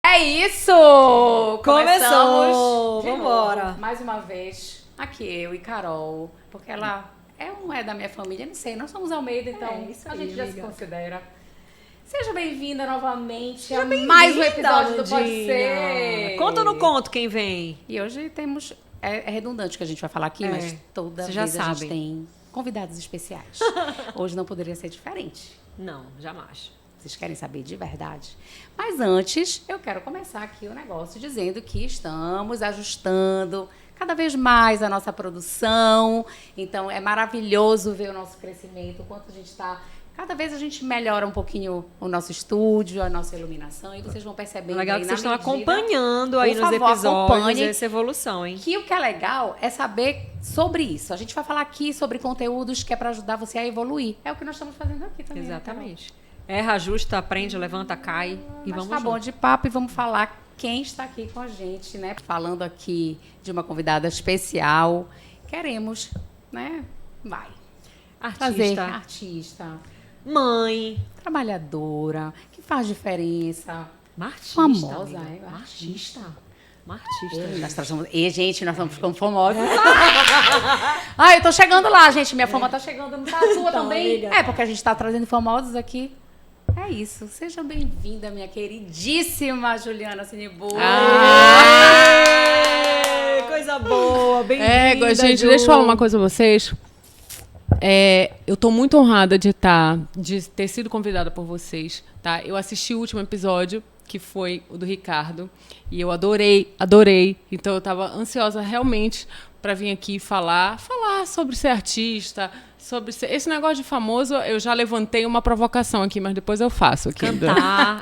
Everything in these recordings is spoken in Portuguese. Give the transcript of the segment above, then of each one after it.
É isso! Começou! De Vambora! novo, mais uma vez, aqui eu e Carol, porque ela não é da minha família, não sei, nós somos Almeida, então isso a aí, gente já se amiga. considera. Seja bem-vinda novamente a mais um episódio do Pode Ser. Conta ou não conto quem vem? E hoje temos, é redundante o que a gente vai falar aqui, mas toda vocês vez já a gente sabem. tem convidados especiais. Hoje não poderia ser diferente. Não, jamais. Vocês querem saber de verdade? Mas antes, eu quero começar aqui o negócio dizendo que estamos ajustando cada vez mais a nossa produção. Então, é maravilhoso ver o nosso crescimento, o quanto a gente está... Cada vez a gente melhora um pouquinho o nosso estúdio, a nossa iluminação, e vocês vão percebendo Legal aí que na vocês estão medida... acompanhando aí Por nos favor, episódios acompanhem. essa evolução, hein? Que o que é legal é saber sobre isso. A gente vai falar aqui sobre conteúdos que é para ajudar você a evoluir. É o que nós estamos fazendo aqui também. Exatamente. Erra, ajusta, aprende, levanta, cai e Mas vamos tá junto. bom de papo e vamos falar quem está aqui com a gente, né? Falando aqui de uma convidada especial. Queremos, né? Vai. Trazer artista, Mãe. trabalhadora, que faz diferença. Uma artista, Famosa, amiga. é? Uma artista. Uma artista. Gente, nós estamos ficando famosos. Ai, eu tô chegando lá, gente. Minha fama tá chegando. Não tá a sua também? amiga. É, porque a gente tá trazendo famosos aqui. É isso. Seja bem-vinda, minha queridíssima Juliana Sinibu. Aê, coisa boa, bem-vinda, gente, Ju. deixa eu falar uma coisa pra vocês. Eu tô muito honrada de ter sido convidada por vocês, tá? Eu assisti o último episódio, que foi o do Ricardo, e eu adorei. Então eu tava ansiosa realmente para vir aqui falar sobre ser artista, sobre ser... Esse negócio de famoso, eu já levantei uma provocação aqui, mas depois eu faço aqui.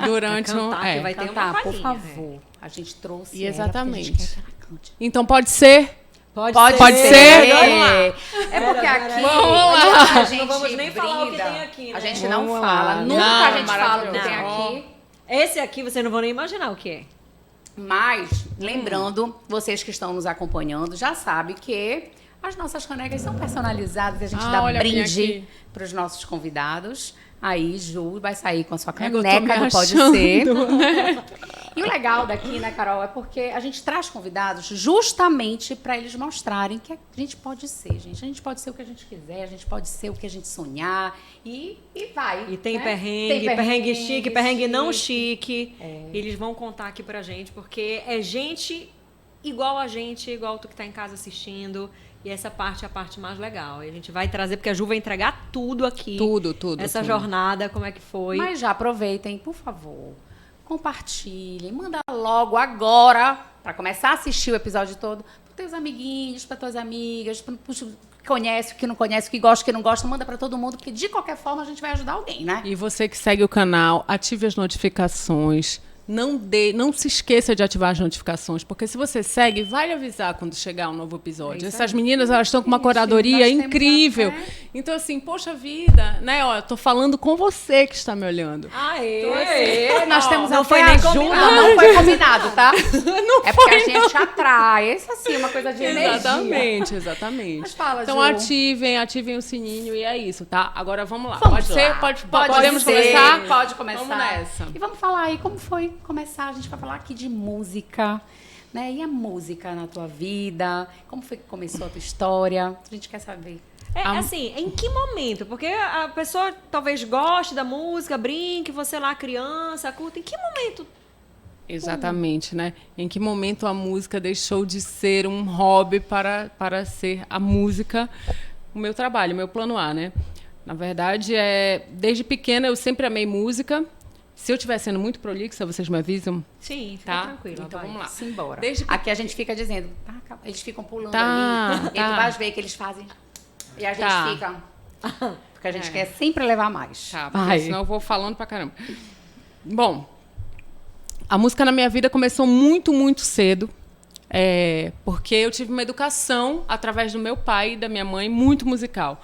Durante Cantar, que vai ter Cantar, uma por palhinha, favor. A gente trouxe E ela, porque a exatamente. gente quer que ela cante. Então pode ser? Pode ser? Vamos lá. É porque aqui a gente Não vamos nem falar o que brinda. tem aqui, né? A gente não Vamos fala. lá. Nunca Não, a gente fala o que tem maravilhoso. aqui. Esse aqui vocês não vão nem imaginar o que é. Mas, lembrando, vocês que estão nos acompanhando já sabem que as nossas canecas são personalizadas. A gente dá olha aqui, brinde aqui. para os nossos convidados. Aí, Ju vai sair com a sua Eu tô me caneca do Pode achando, Ser. E o legal daqui, né, Carol, é porque a gente traz convidados justamente para eles mostrarem que a gente pode ser, gente. A gente pode ser o que a gente quiser, a gente pode ser o que a gente sonhar e vai. E tem né? perrengue chique, perrengue não chique. chique. Eles vão contar aqui pra gente, porque é gente igual a gente, igual tu que tá em casa assistindo. E essa parte é a parte mais legal. E a gente vai trazer, porque a Ju vai entregar tudo aqui. Tudo. Essa tudo. jornada, como é que foi. Mas já aproveitem, por favor. Compartilhem, manda logo agora, para começar a assistir o episódio todo, para teus amiguinhos, para tuas amigas, para que conhece, o que não conhece, o que gosta, o que não gosta, manda para todo mundo, porque de qualquer forma a gente vai ajudar alguém, né? E você que segue o canal, ative as notificações. Não se esqueça de ativar as notificações, porque se você segue, vai lhe avisar quando chegar um novo episódio. É isso Essas aí. meninas, elas estão com uma Gente, curadoria nós temos incrível. até- Então, assim, poxa vida, né? Ó, eu tô falando com você que está me olhando. Aê, nós temos Não até foi nem ajuda, combinado. não foi combinado, tá? Não É porque a gente atrai, isso assim, uma coisa de energia. Exatamente. Mas fala, Então Ju. ativem o sininho e é isso, tá? Agora vamos lá. Vamos Pode lá. ser? Podemos ser, começar? Pode começar. Vamos nessa. E vamos falar aí como foi começar. A gente vai falar aqui de música, né? E a música na tua vida? Como foi que começou a tua história? A gente quer saber. Assim, em que momento? Porque a pessoa talvez goste da música, brinque, você lá criança, curta. Em que momento? Exatamente, né? Em que momento a música deixou de ser um hobby para ser a música, o meu trabalho, o meu plano A, né? Na verdade, desde pequena eu sempre amei música. Se eu estiver sendo muito prolixa, vocês me avisam? Sim, fica Tá? tranquilo. Então vai. vamos lá. Simbora. Desde que- Aqui a gente fica dizendo, tá, eles ficam pulando Tá, ali. E tá. tu vais ver que eles fazem. E a gente Tá. fica. Porque a gente quer sempre levar mais. Tá, porque Vai. senão eu vou falando pra caramba. Bom, a música na minha vida começou muito, muito cedo. Porque eu tive uma educação, através do meu pai e da minha mãe, muito musical.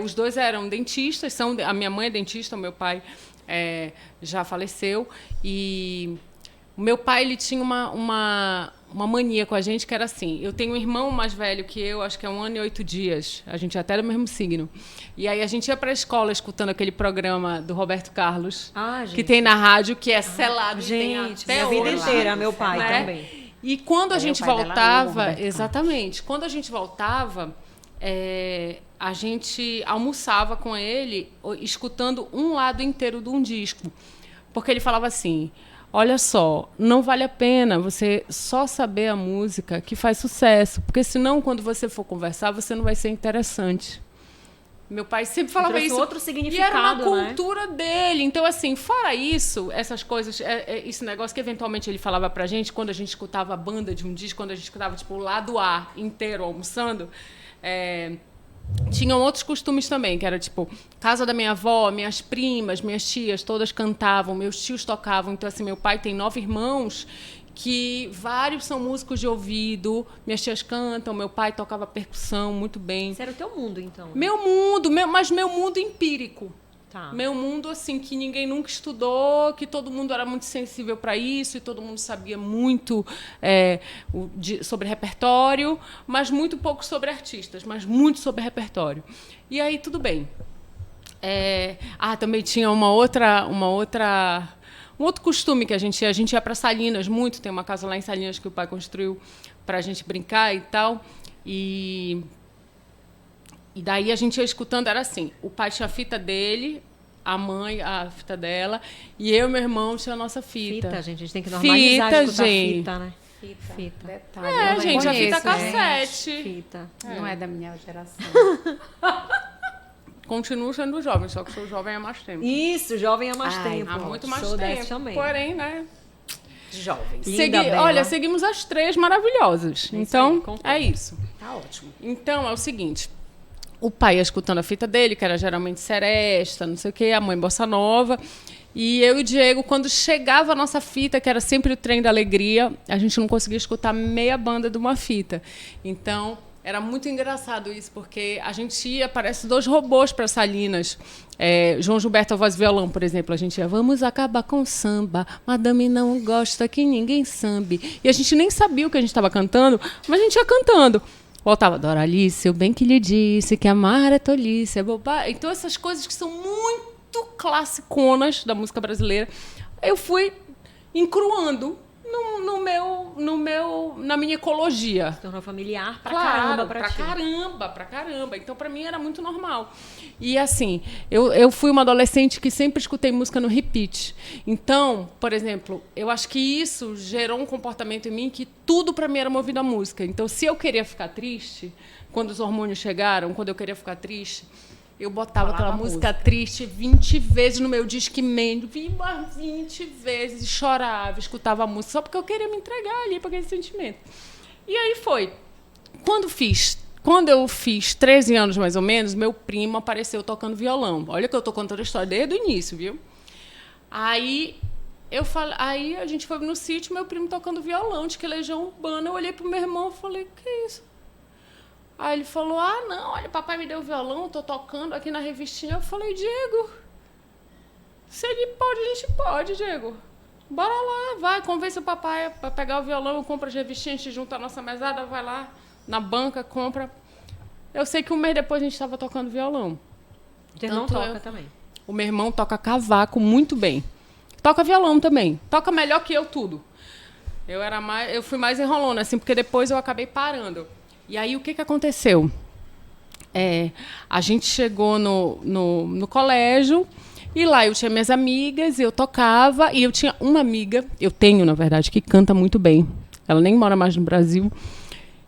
Os dois eram dentistas, a minha mãe é dentista, o meu pai já faleceu. E o meu pai ele tinha uma mania com a gente que era assim: eu tenho um irmão mais velho que eu, acho que é 1 ano e 8 dias, a gente é até do mesmo signo. E aí a gente ia para a escola escutando aquele programa do Roberto Carlos, que tem na rádio, que é selado. Gente, tem até minha vida hoje, inteira, meu pai né? também. E quando a gente o pai dela ama o voltava, Roberto exatamente, quando a gente voltava, a gente almoçava com ele escutando um lado inteiro de um disco. Porque ele falava assim: olha só, não vale a pena você só saber a música que faz sucesso, porque senão quando você for conversar, você não vai ser interessante. Meu pai sempre falava isso. Outro significado, e era uma cultura dele. Então, assim, fora isso, essas coisas, esse negócio que eventualmente ele falava pra gente, quando a gente escutava a banda de um disco, quando a gente escutava, tipo, o lado A inteiro almoçando, tinham outros costumes também, que era, tipo, casa da minha avó, minhas primas, minhas tias, todas cantavam, meus tios tocavam. Então, assim, meu pai tem 9 irmãos, que vários são músicos de ouvido, minhas tias cantam, meu pai tocava percussão muito bem. Isso era o teu mundo, então? Né? Meu mundo, mas meu mundo empírico. Tá. Meu mundo, assim, que ninguém nunca estudou, que todo mundo era muito sensível para isso e todo mundo sabia muito sobre repertório, mas muito pouco sobre artistas, mas muito sobre repertório. E aí, tudo bem. Também tinha um outro costume que a gente ia para Salinas muito, tem uma casa lá em Salinas que o pai construiu para a gente brincar e tal. E daí a gente ia escutando, era assim: o pai tinha a fita dele, a mãe a fita dela, e eu e meu irmão tinha a nossa fita. Fita, gente, a gente tem que normalizar de escutar gente. fita, né? Fita. Detalhe, eu gente, a fita conheço, cassete. Fita. Não é da minha geração. Continuo sendo jovem, só que sou jovem há mais tempo. Isso, jovem há mais tempo. Há muito mais Sou dessa tempo. também. Porém, né? Jovens. Linda, bela. Olha, seguimos as 3 maravilhosas. Então, concordo. é isso. Tá ótimo. Então, é o seguinte: o pai ia escutando a fita dele, que era geralmente seresta, não sei o quê, a mãe bossa nova. E eu e o Diego, quando chegava a nossa fita, que era sempre o Trem da Alegria, a gente não conseguia escutar meia banda de uma fita. Então, era muito engraçado isso, porque a gente ia, parece 2 robôs para Salinas. João Gilberto, a voz e violão, por exemplo. A gente ia: vamos acabar com o samba, madame não gosta que ninguém sambe. E a gente nem sabia o que a gente estava cantando, mas a gente ia cantando. Voltava: Doralice, eu bem que lhe disse que amar é tolice, é bobagem. Então, essas coisas que são muito classiconas da música brasileira, eu fui encruando na minha ecologia. Se tornou familiar pra Claro, caramba pra caramba. Então, pra mim, era muito normal. E, assim, eu fui uma adolescente que sempre escutei música no repeat. Então, por exemplo, eu acho que isso gerou um comportamento em mim que tudo pra mim era movido à música. Então, se eu queria ficar triste, quando os hormônios chegaram, quando eu queria ficar triste, eu botava aquela música triste 20 vezes no meu Discman, 20 vezes, chorava, escutava a música, só porque eu queria me entregar ali para aquele sentimento. E aí foi. Quando eu fiz 13 anos, mais ou menos, meu primo apareceu tocando violão. Olha que eu estou contando a história desde o início, viu? Aí a gente foi no sítio, meu primo tocando violão, de que Legião Urbana. Eu olhei pro meu irmão e falei: que é isso? Aí ele falou: não, olha, papai me deu o violão, tô tocando aqui na revistinha. Eu falei: Diego, se ele pode, a gente pode, Diego. Bora lá, vai, convence o papai para pegar o violão, eu compro as revistinhas, a gente junta a nossa mesada, vai lá na banca, compra. Eu sei que 1 mês depois a gente estava tocando violão. Teu irmão toca também. O meu irmão toca cavaco muito bem. Toca violão também. Toca melhor que eu tudo. Eu fui mais enrolona, assim, porque depois eu acabei parando. E aí, o que aconteceu? A gente chegou no colégio, e lá eu tinha minhas amigas, eu tocava, e eu tinha uma amiga, eu tenho, na verdade, que canta muito bem. Ela nem mora mais no Brasil.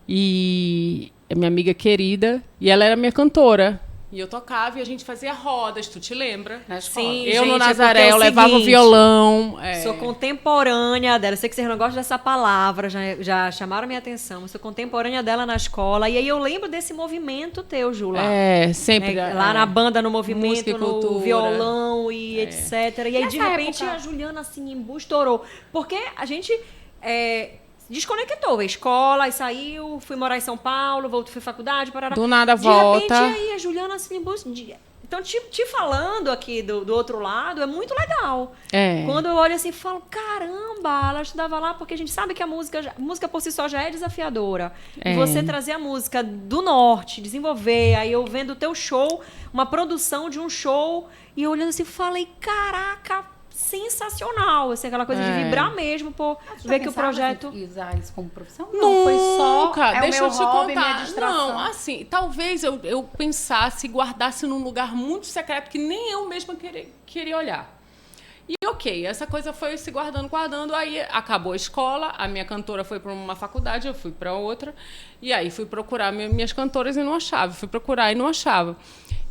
E é minha amiga querida, e ela era minha cantora. E eu tocava e a gente fazia rodas, tu te lembra? Sim, eu gente, no Nazaré, eu levava o seguinte, violão. Sou contemporânea dela. Eu sei que vocês não gostam dessa palavra, já chamaram minha atenção. Eu sou contemporânea dela na escola. E aí eu lembro desse movimento teu, Ju, lá. Sempre. Lá na banda, no movimento, no cultura, violão e etc. E aí, de repente, época... a Juliana, assim, estourou. Porque a gente... desconectou. A escola, aí saiu, fui morar em São Paulo, voltei, fui faculdade, parará. Do nada de volta. repente, aí a Juliana assim, então, te falando aqui do outro lado é muito legal. É. Quando eu olho assim, falo, caramba, ela estudava lá, porque a gente sabe que a música por si só já é desafiadora. E você trazer a música do norte, desenvolver, aí eu vendo o teu show, uma produção de um show, e eu olhando assim, falei, caraca, sensacional. Assim, aquela coisa de vibrar mesmo, por ver que o projeto... Em usar isso como profissão? Não, foi só Deixa o meu eu te hobby, minha contar. distração. Não, assim, talvez eu pensasse, guardasse num lugar muito secreto que nem eu mesma queria olhar. E ok, essa coisa foi se guardando, aí acabou a escola, a minha cantora foi para uma faculdade, eu fui para outra, e aí fui procurar minhas cantoras e não achava, fui procurar e não achava.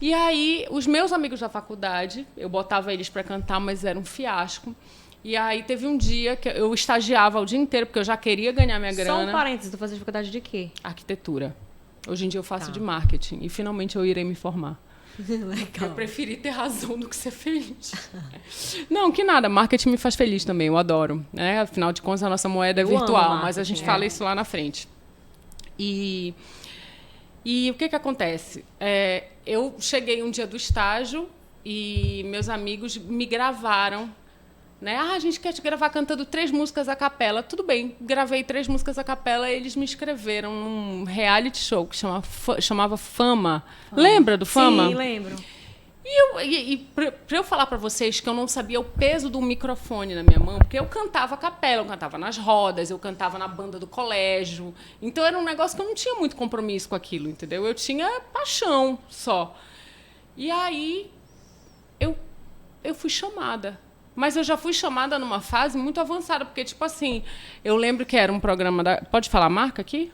E aí, os meus amigos da faculdade, eu botava eles para cantar, mas era um fiasco. E aí teve um dia que eu estagiava o dia inteiro, porque eu já queria ganhar minha grana. Só um parênteses, tu fazia faculdade de quê? Arquitetura. Hoje em dia eu faço de marketing, e finalmente eu irei me formar. Legal. Eu preferi ter razão do que ser feliz. Não, que nada, marketing me faz feliz também, eu adoro. Né? Afinal de contas, a nossa moeda é virtual, mas a gente fala isso lá na frente. E o que acontece? Eu cheguei um dia do estágio e meus amigos me gravaram. Né? A gente quer te gravar cantando 3 músicas a capela. Tudo bem, gravei 3 músicas a capela e eles me inscreveram num reality show que chamava Fama. Lembra do Fama? Sim, lembro. E para eu falar para vocês que eu não sabia o peso do microfone na minha mão, porque eu cantava a capela, eu cantava nas rodas, eu cantava na banda do colégio. Então era um negócio que eu não tinha muito compromisso com aquilo, entendeu? Eu tinha paixão só. E aí eu fui chamada. Mas eu já fui chamada numa fase muito avançada, porque, tipo assim, eu lembro que era um programa da... Pode falar a marca aqui?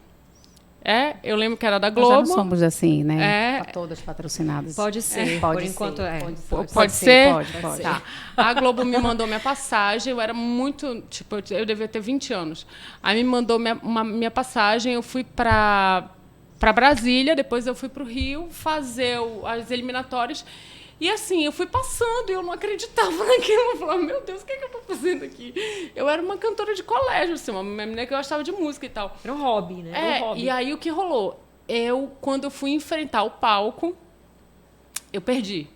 Eu lembro que era da Globo. Nós já não somos assim, né? Pra todas patrocinadas. Pode ser, pode por ser, enquanto Pode ser? Pode. Tá. A Globo me mandou minha passagem, eu era muito... Tipo, eu devia ter 20 anos. Aí me mandou minha passagem, eu fui para Brasília, depois eu fui para o Rio fazer as eliminatórias. E assim, eu fui passando e eu não acreditava naquilo. Eu falava, meu Deus, o que eu estou fazendo aqui? Eu era uma cantora de colégio, assim, uma menina que gostava de música e tal. Era um hobby, né? Era um hobby. E aí o que rolou? Quando eu fui enfrentar o palco, eu perdi.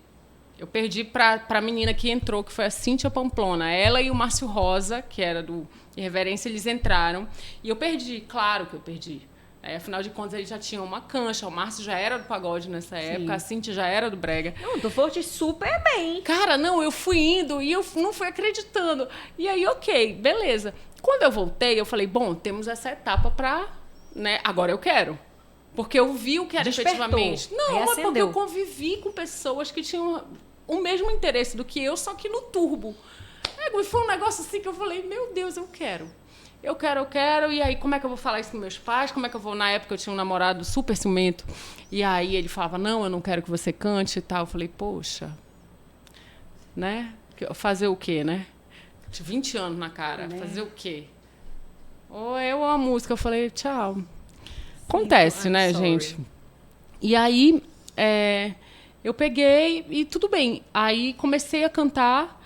Eu perdi para a menina que entrou, que foi a Cíntia Pamplona. Ela e o Márcio Rosa, que era do Irreverência, eles entraram. E eu perdi, claro que eu perdi. Afinal de contas, eles já tinham uma cancha. O Márcio já era do pagode nessa época. A Cíntia já era do brega. Não, tu foste super bem. Cara, não, eu fui indo e eu não fui acreditando. E aí, ok, beleza. Quando eu voltei, eu falei, bom, temos essa etapa pra... Né, agora eu quero. Porque eu vi o que era efetivamente. Não, é porque eu convivi com pessoas que tinham o mesmo interesse do que eu, só que no turbo. E foi um negócio assim que eu falei, meu Deus, eu quero. Eu quero, e aí como é que eu vou falar isso com meus pais? Como é que eu vou... Na época eu tinha um namorado super ciumento, e aí ele falava, não, eu não quero que você cante e tal. Eu falei, poxa, né? Fazer o quê, né? Tinha 20 anos na cara, fazer o quê? Ou eu a música, eu falei, tchau. Acontece, né, gente? E aí, eu peguei e tudo bem. Aí comecei a cantar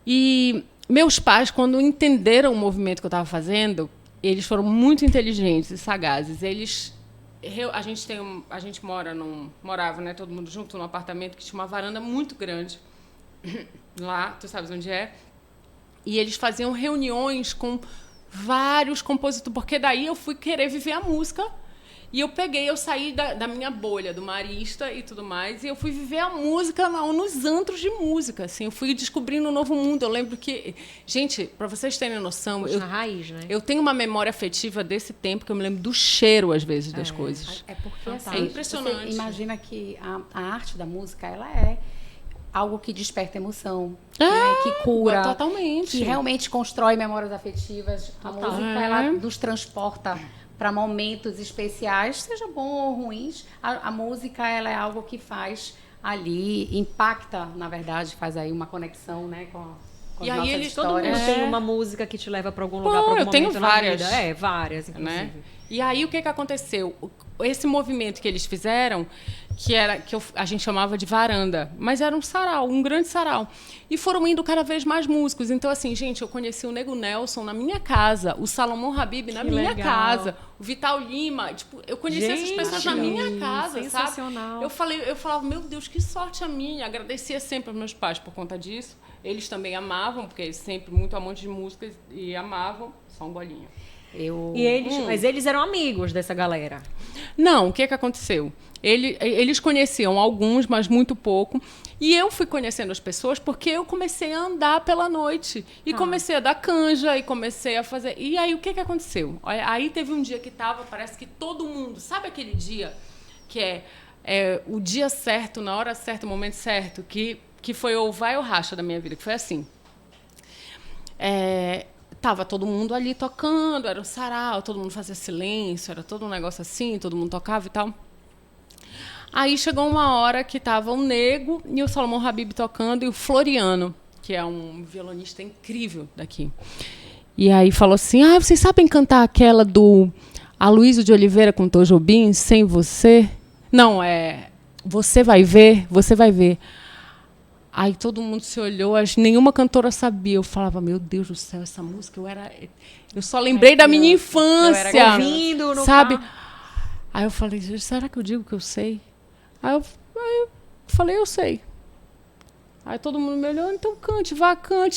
e... Meus pais, quando entenderam o movimento que eu estava fazendo, eles foram muito inteligentes e sagazes. A gente morava, né, todo mundo junto num apartamento que tinha uma varanda muito grande lá, tu sabes onde é? E eles faziam reuniões com vários compositores, porque daí eu fui querer viver a música. E eu saí da minha bolha, do marista e tudo mais, e eu fui viver a música nos antros de música, assim, eu fui descobrindo um novo mundo. Eu lembro que... Gente, para vocês terem noção... na raiz, né? Eu tenho uma memória afetiva desse tempo, que eu me lembro do cheiro, às vezes, das coisas. Porque, assim, é impressionante. Você imagina que a arte da música, ela é algo que desperta emoção, né? Que cura, totalmente. Que realmente constrói memórias afetivas. A música, ela nos transporta para momentos especiais, seja bom ou ruins. A música, ela é algo que faz ali, impacta, na verdade, faz aí uma conexão, né, com e as aí nossas todo mundo tem uma música que te leva para algum lugar, para algum momento tenho várias. na vida. Várias, inclusive. Né? E aí o que aconteceu? Esse movimento que eles fizeram, a gente chamava de varanda, mas era um sarau, um grande sarau. E foram indo cada vez mais músicos. Então, assim, gente, eu conheci o Nego Nelson na minha casa, o Salomão Habib na minha casa, o Vital Lima. Tipo, eu conheci essas pessoas na minha casa, sensacional. sabe? Eu falava, meu Deus, que sorte a minha. Agradecia sempre aos meus pais por conta disso. Eles também amavam, porque eles sempre muito amantes de música e amavam. Só um golinho. Mas eles eram amigos dessa galera? Não, o que aconteceu? Eles conheciam alguns, mas muito pouco. E eu fui conhecendo as pessoas porque eu comecei a andar pela noite. E comecei a dar canja, e comecei a fazer... E aí, o que aconteceu? Aí teve um dia que parece que todo mundo... Sabe aquele dia que é o dia certo, na hora certa, o momento certo, que foi ou vai ou racha da minha vida, que foi assim. Tava todo mundo ali tocando, era um sarau, todo mundo fazia silêncio, era todo um negócio assim, todo mundo tocava e tal. Aí chegou uma hora que tava o Nego e o Salomão Habib tocando e o Floriano, que é um violonista incrível daqui. E aí falou assim, vocês sabem cantar aquela do Aloysio de Oliveira com Tom Jobim, Sem Você? Não, Você Vai Ver, Você Vai Ver. Aí todo mundo se olhou, nenhuma cantora sabia. Eu falava, meu Deus do céu, essa música, eu só lembrei da minha infância. Eu era ouvindo no sabe? carro. Aí eu falei, será que eu digo que eu sei? Aí eu falei, eu sei. Aí todo mundo me olhou, então cante.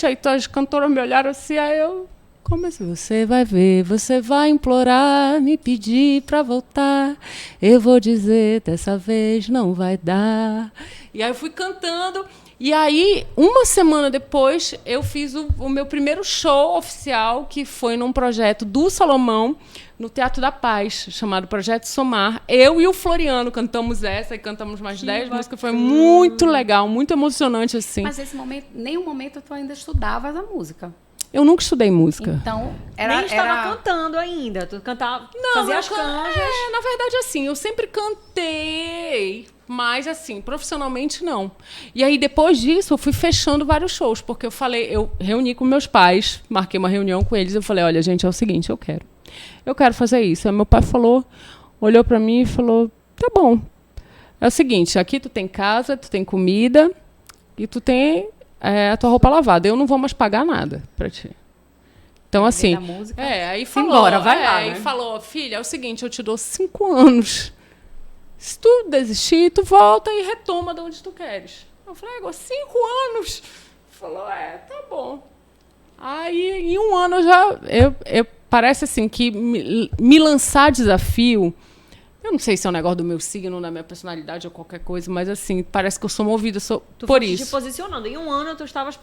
Aí as cantoras me olharam assim, aí eu comecei. Você vai ver, você vai implorar, me pedir pra voltar. Eu vou dizer, dessa vez não vai dar. E aí eu fui cantando. E aí, uma semana depois, eu fiz o meu primeiro show oficial, que foi num projeto do Salomão, no Teatro da Paz, chamado Projeto Somar. Eu e o Floriano cantamos essa, e cantamos mais 10 músicas. Foi muito legal, muito emocionante, assim. Mas nesse momento, nenhum momento tu ainda estudavas a música. Eu nunca estudei música. Então, Nem estava cantando ainda. Tu cantava, fazia as canjas. Na verdade, assim, eu sempre cantei, mas, assim, profissionalmente, não. E aí, depois disso, eu fui fechando vários shows, porque eu reuni com meus pais, marquei uma reunião com eles, eu falei, olha, gente, é o seguinte, eu quero fazer isso. Aí meu pai olhou para mim e falou, tá bom. É o seguinte, aqui tu tem casa, tu tem comida e tu tem a tua roupa lavada. Eu não vou mais pagar nada para ti. Então, assim... aí falou... Embora, vai lá, né? Aí falou, filha, é o seguinte, eu te dou 5 anos. Se tu desistir, tu volta e retoma de onde tu queres. Eu falei, 5 anos? Falou, tá bom. Aí, em 1 ano, parece assim que me lançar desafio... Eu não sei se é um negócio do meu signo, da minha personalidade ou qualquer coisa, mas assim, parece que eu sou movida por isso. Te posicionando. Em 1 ano, tu estavas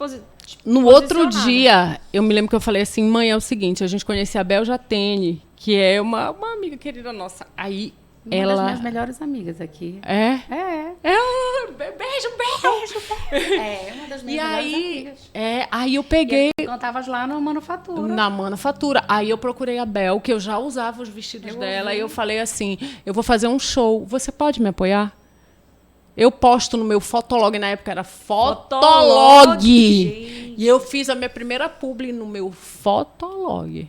No outro dia, eu me lembro que eu falei assim, mãe, é o seguinte, a gente conhecia a Bel Jatene, que é uma amiga querida nossa. Aí uma das minhas melhores amigas aqui. É? Beijo, Bel! Uma das minhas melhores amigas. Aí eu peguei... E cantavas lá na manufatura. Na manufatura. Aí eu procurei a Bel, que eu já usava os vestidos dela, e eu falei assim, eu vou fazer um show, você pode me apoiar? Eu posto no meu Fotolog, na época era Fotolog. E eu fiz a minha primeira publi no meu Fotolog.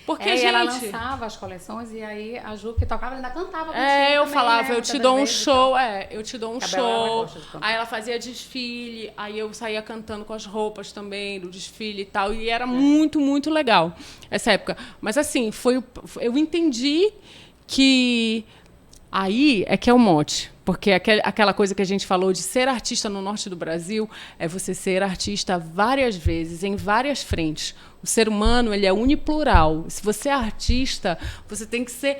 Porque, gente... ela lançava as coleções e aí a Ju, que tocava, ainda cantava contigo eu também, falava, né? eu te dou um show, eu te dou um show. De aí ela fazia desfile, aí eu saía cantando com as roupas também do desfile e tal, e era muito, muito legal essa época. Mas assim, eu entendi que aí é que é o mote. Porque aquela coisa que a gente falou de ser artista no norte do Brasil é você ser artista várias vezes, em várias frentes. O ser humano, ele é uniplural. Se você é artista, você tem que ser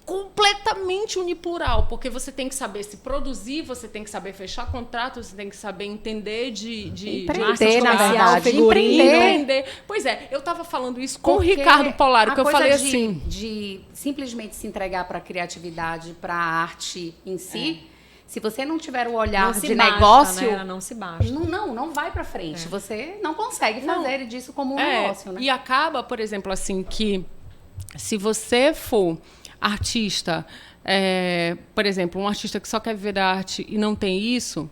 completamente uniplural, porque você tem que saber se produzir, você tem que saber fechar contratos, você tem que saber entender de empreender, na verdade. Empreender. Pois é, eu estava falando isso com o Ricardo Polaro, que eu falei assim... de simplesmente se entregar para a criatividade, para a arte em si... Se você não tiver o olhar de negócio... Né? Ela não se basta. Não vai para frente. Você não consegue fazer disso como um negócio, né? E acaba, por exemplo, assim, que se você for artista, por exemplo, um artista que só quer viver da arte e não tem isso,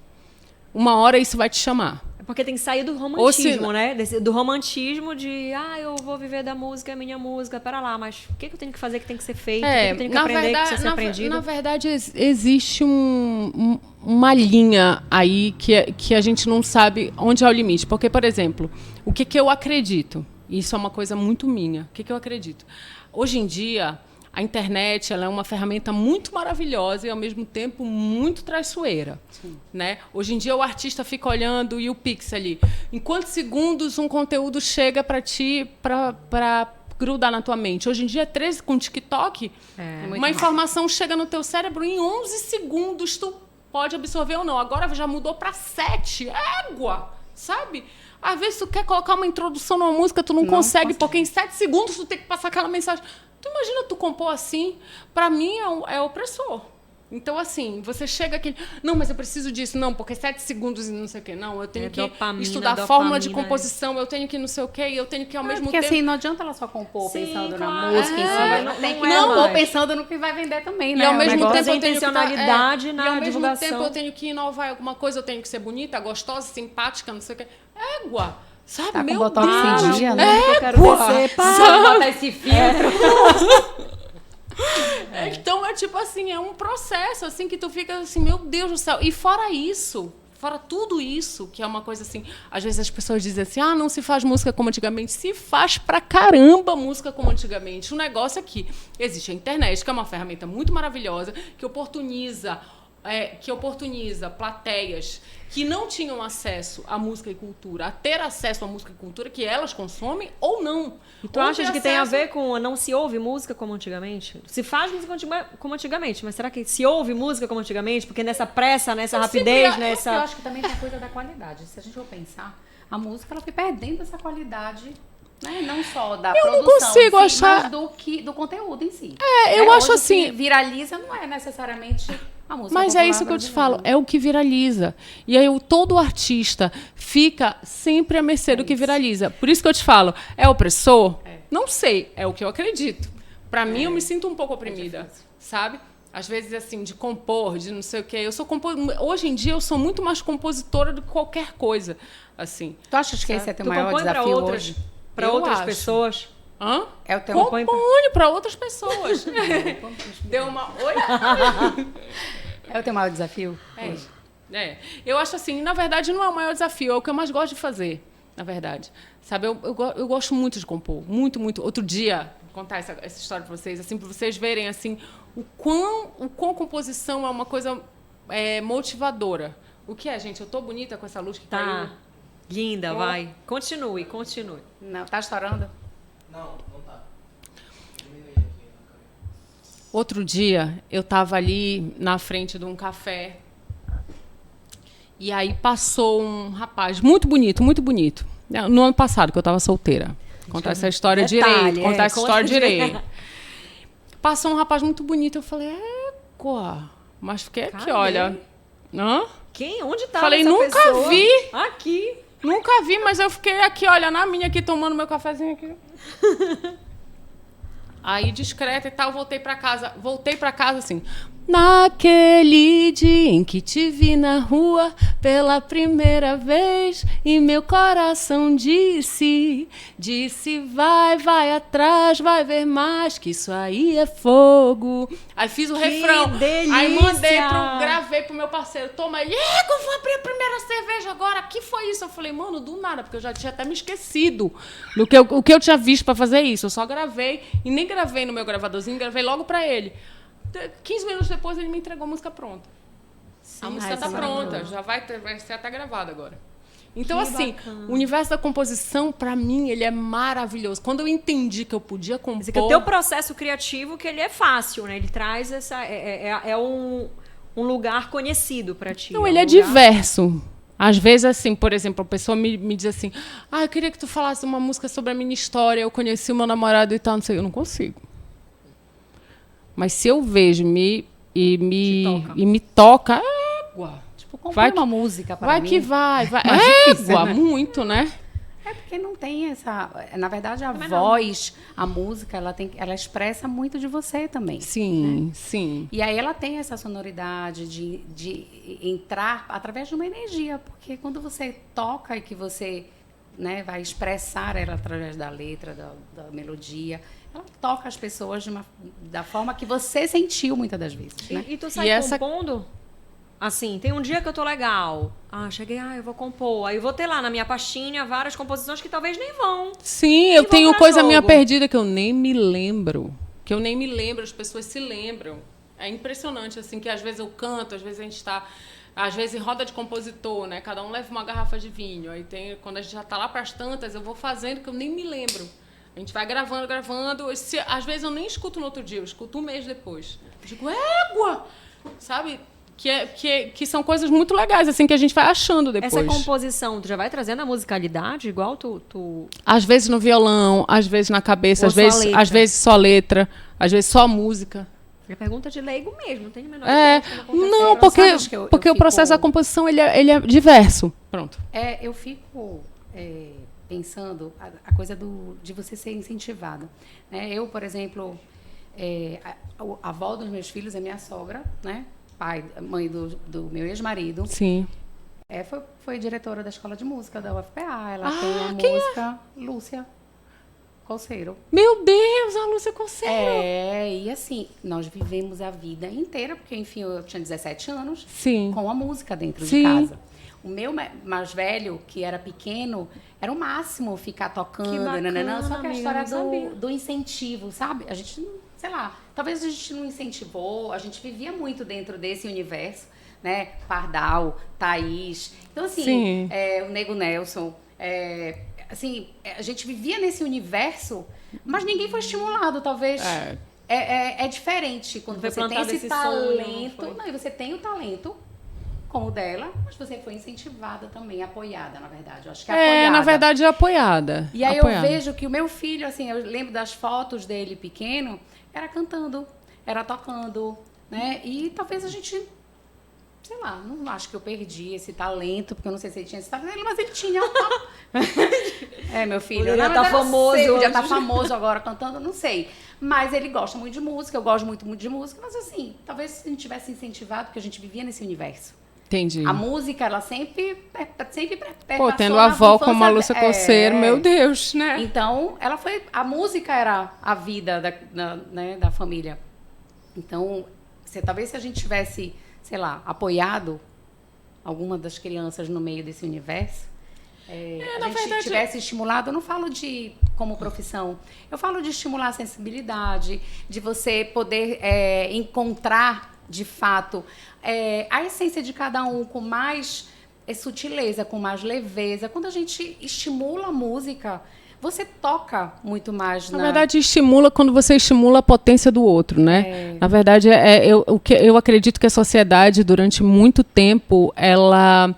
uma hora isso vai te chamar. Porque tem que sair do Ou romantismo, se- né? Do romantismo de, eu vou viver da música, é minha música, pera lá, mas o que eu tenho que fazer que tem que ser feito? O que eu tenho que aprender que precisa ser aprendido? na verdade, existe uma linha aí que a gente não sabe onde é o limite. Porque, por exemplo, o que eu acredito? Isso é uma coisa muito minha. O que eu acredito? Hoje em dia, a internet ela é uma ferramenta muito maravilhosa e, ao mesmo tempo, muito traiçoeira. Né? Hoje em dia, o artista fica olhando e o Pix ali. Em quantos segundos um conteúdo chega para ti para grudar na tua mente? Hoje em dia, 13 com TikTok, uma informação chega no teu cérebro em 11 segundos, tu pode absorver ou não. Agora já mudou para 7. Égua! Sabe? Às vezes tu quer colocar uma introdução numa música, tu não consegue, porque em 7 segundos tu tem que passar aquela mensagem. Tu imagina tu compor assim? Para mim é opressor. Então, assim, você chega aqui... Não, mas eu preciso disso. Não, porque 7 segundos e não sei o quê. Não, eu tenho que estudar a fórmula de composição, eu tenho que não sei o quê, e eu tenho que ao mesmo porque tempo... assim, não adianta ela só compor pensando na claro. música em si. Ela tem que compor pensando no que vai vender também, né? E ao mesmo negócio tempo é eu tenho que intencionalidade na e ao mesmo divulgação. tempo eu tenho que inovar em alguma coisa, eu tenho que ser bonita, gostosa, simpática, não sei o quê. Égua! Sabe? Tá com Meu botox Deus! em dia, né? Eu quero descer, Só botar esse filtro. Então, é tipo assim, é um processo, assim, que tu fica assim, meu Deus do céu. E fora isso, fora tudo isso, que é uma coisa assim, às vezes as pessoas dizem assim, não se faz música como antigamente. Se faz pra caramba música como antigamente. O negócio é que existe a internet, que é uma ferramenta muito maravilhosa, que oportuniza plateias que não tinham acesso à música e cultura, a ter acesso à música e cultura que elas consomem ou não. E tu acha que tem a ver com não se ouve música como antigamente? Se faz música como antigamente, mas será que se ouve música como antigamente? Porque nessa pressa, nessa rapidez, nessa... Eu acho que também tem a coisa da qualidade. Se a gente for pensar, a música ela foi perdendo essa qualidade, né? Não só da produção, não consigo achar... mas do conteúdo em si. Eu acho Hoje assim... O que viraliza não é necessariamente a música Mas é isso que eu te falo, é o que viraliza. E aí todo artista fica sempre à mercê do que viraliza. Por isso que eu te falo, é opressor? Não sei, é o que eu acredito. Para mim, eu me sinto um pouco oprimida, sabe? Às vezes, assim, de compor, de não sei o quê. Hoje em dia, eu sou muito mais compositora do que qualquer coisa, assim. Tu achas que esse é teu maior desafio hoje? Para outras pessoas? Hã? É o teu Compõe para outras pessoas. Deu uma... Oi? É o teu maior desafio? Eu acho assim, na verdade, não é o maior desafio, é o que eu mais gosto de fazer, na verdade. Sabe, eu gosto muito de compor, muito, muito. Outro dia, vou contar essa história para vocês, assim, para vocês verem assim, o quão composição é uma coisa motivadora. O que é, gente? Eu tô bonita com essa luz que caiu? Linda, vai. Continue. Não, tá estourando? Não tá. Diminui aqui na câmera. Outro dia, eu estava ali na frente de um café e aí passou um rapaz muito bonito, muito bonito. No ano passado, que eu estava solteira. Contar essa história direito. Contar essa história direito. Passou um rapaz muito bonito. Eu falei, mas fiquei aqui, olha. Hã? Quem? Onde tá? Falei, essa nunca pessoa? vi. Aqui. Nunca vi, mas eu fiquei aqui, olha, na minha aqui, tomando meu cafezinho aqui. Aí, discreta e tal, voltei pra casa assim. Naquele dia em que te vi na rua pela primeira vez e meu coração disse vai atrás, vai ver mais que isso aí é fogo. Aí fiz o refrão, delícia! aí gravei pro meu parceiro, toma aí, eu vou abrir a primeira cerveja agora, que foi isso? Eu falei, mano, do nada, porque eu já tinha até me esquecido do o que eu tinha visto pra fazer isso, eu só gravei e nem gravei no meu gravadorzinho, gravei logo pra ele. 15 minutos depois ele me entregou a música pronta. Sim, a música está pronta, já vai ser até gravada agora. Então, assim, o universo da composição, para mim, ele é maravilhoso. Quando eu entendi que eu podia compor... Quer dizer, que o teu processo criativo, que ele é fácil, né? Ele traz essa... um lugar conhecido para ti. Não, ele é diverso. Às vezes, assim, por exemplo, a pessoa me diz assim, eu queria que tu falasse uma música sobre a minha história, eu conheci o meu namorado e tal, não sei, eu não consigo. Mas se eu vejo e me toca, tipo, compõe uma música para mim. Vai que vai. Difícil, Égua, né? muito, né? É porque não tem essa... Na verdade, a Também não. voz, a música, ela expressa muito de você também. Sim, sim. E aí ela tem essa sonoridade de entrar através de uma energia, porque quando você toca e que você, né, vai expressar ela através da letra, da melodia, ela toca as pessoas da forma que você sentiu muitas das vezes, né? E tu sai compondo? Assim, tem um dia que eu tô legal. Cheguei, eu vou compor. Aí eu vou ter lá na minha pastinha várias composições que talvez nem vão. Sim, eu vão tenho pra coisa jogo. minha perdida que eu nem me lembro. As pessoas se lembram. É impressionante, assim, que às vezes eu canto, às vezes a gente está... Às vezes em roda de compositor, né? Cada um leva uma garrafa de vinho. Aí quando a gente já tá lá pras tantas, eu vou fazendo que eu nem me lembro. A gente vai gravando. Às vezes eu nem escuto no outro dia, eu escuto um mês depois. Eu digo, égua! Sabe? Que são coisas muito legais, assim, que a gente vai achando depois. Essa composição, tu já vai trazendo a musicalidade igual tu... Às vezes no violão, às vezes na cabeça, Ou às só vezes só letra, às vezes só música. É pergunta de leigo mesmo, não tem a menor ideia de como aconteceu. Não, Sabes que eu porque o fico- processo da composição ele é diverso. Pronto. Eu fico pensando a coisa de você ser incentivado. Né? Eu, por exemplo, a avó dos meus filhos é minha sogra, né? Mãe do meu ex-marido. Sim. Foi diretora da escola de música da UFPA. Ela tem a quem música Lúcia Colseiro. Meu Deus, a Lúcia Conceiro. E assim, nós vivemos a vida inteira, porque, enfim, eu tinha 17 anos, Sim. com a música dentro Sim. de casa. O meu mais velho, que era pequeno, era o máximo ficar tocando, Que bacana, nananã, só que a amiga, história não sabia. do incentivo, sabe? A gente, sei lá, talvez a gente não incentivou, a gente vivia muito dentro desse universo, né? Pardal, Thaís. Então, assim, Sim. o Nego Nelson, assim, a gente vivia nesse universo, mas ninguém foi estimulado, talvez. É diferente quando Foi você tem plantado esse esse sonho, talento. não foi? E você tem o talento como o dela, mas você foi incentivada também, apoiada, na verdade. Eu acho que apoiada. Na verdade, é apoiada. E aí Apoiada. eu vejo que o meu filho, assim, eu lembro das fotos dele pequeno, era cantando, era tocando, né? E talvez a gente, sei lá, não acho que eu perdi esse talento, porque eu não sei se ele tinha esse talento, mas ele tinha. Meu filho. Poderia não, tá mas eu não famoso sei, podia hoje. estar famoso agora cantando, não sei. Mas ele gosta muito de música, eu gosto muito, muito de música, mas assim, talvez se a gente tivesse incentivado, porque a gente vivia nesse universo. Entendi. A música, ela sempre Pô, tendo perpassou a na avó infância como a Lúcia Conceiro, meu Deus, né? Então, a música era a vida da família. Então, talvez se a gente tivesse, sei lá, apoiado alguma das crianças no meio desse universo, a gente tivesse estimulado, eu não falo de como profissão, eu falo de estimular a sensibilidade, de você poder encontrar, de fato, a essência de cada um com mais sutileza, com mais leveza. Quando a gente estimula a música, você toca muito mais. Na verdade, estimula quando você estimula a potência do outro, né? Na verdade, eu acredito que a sociedade, durante muito tempo, ela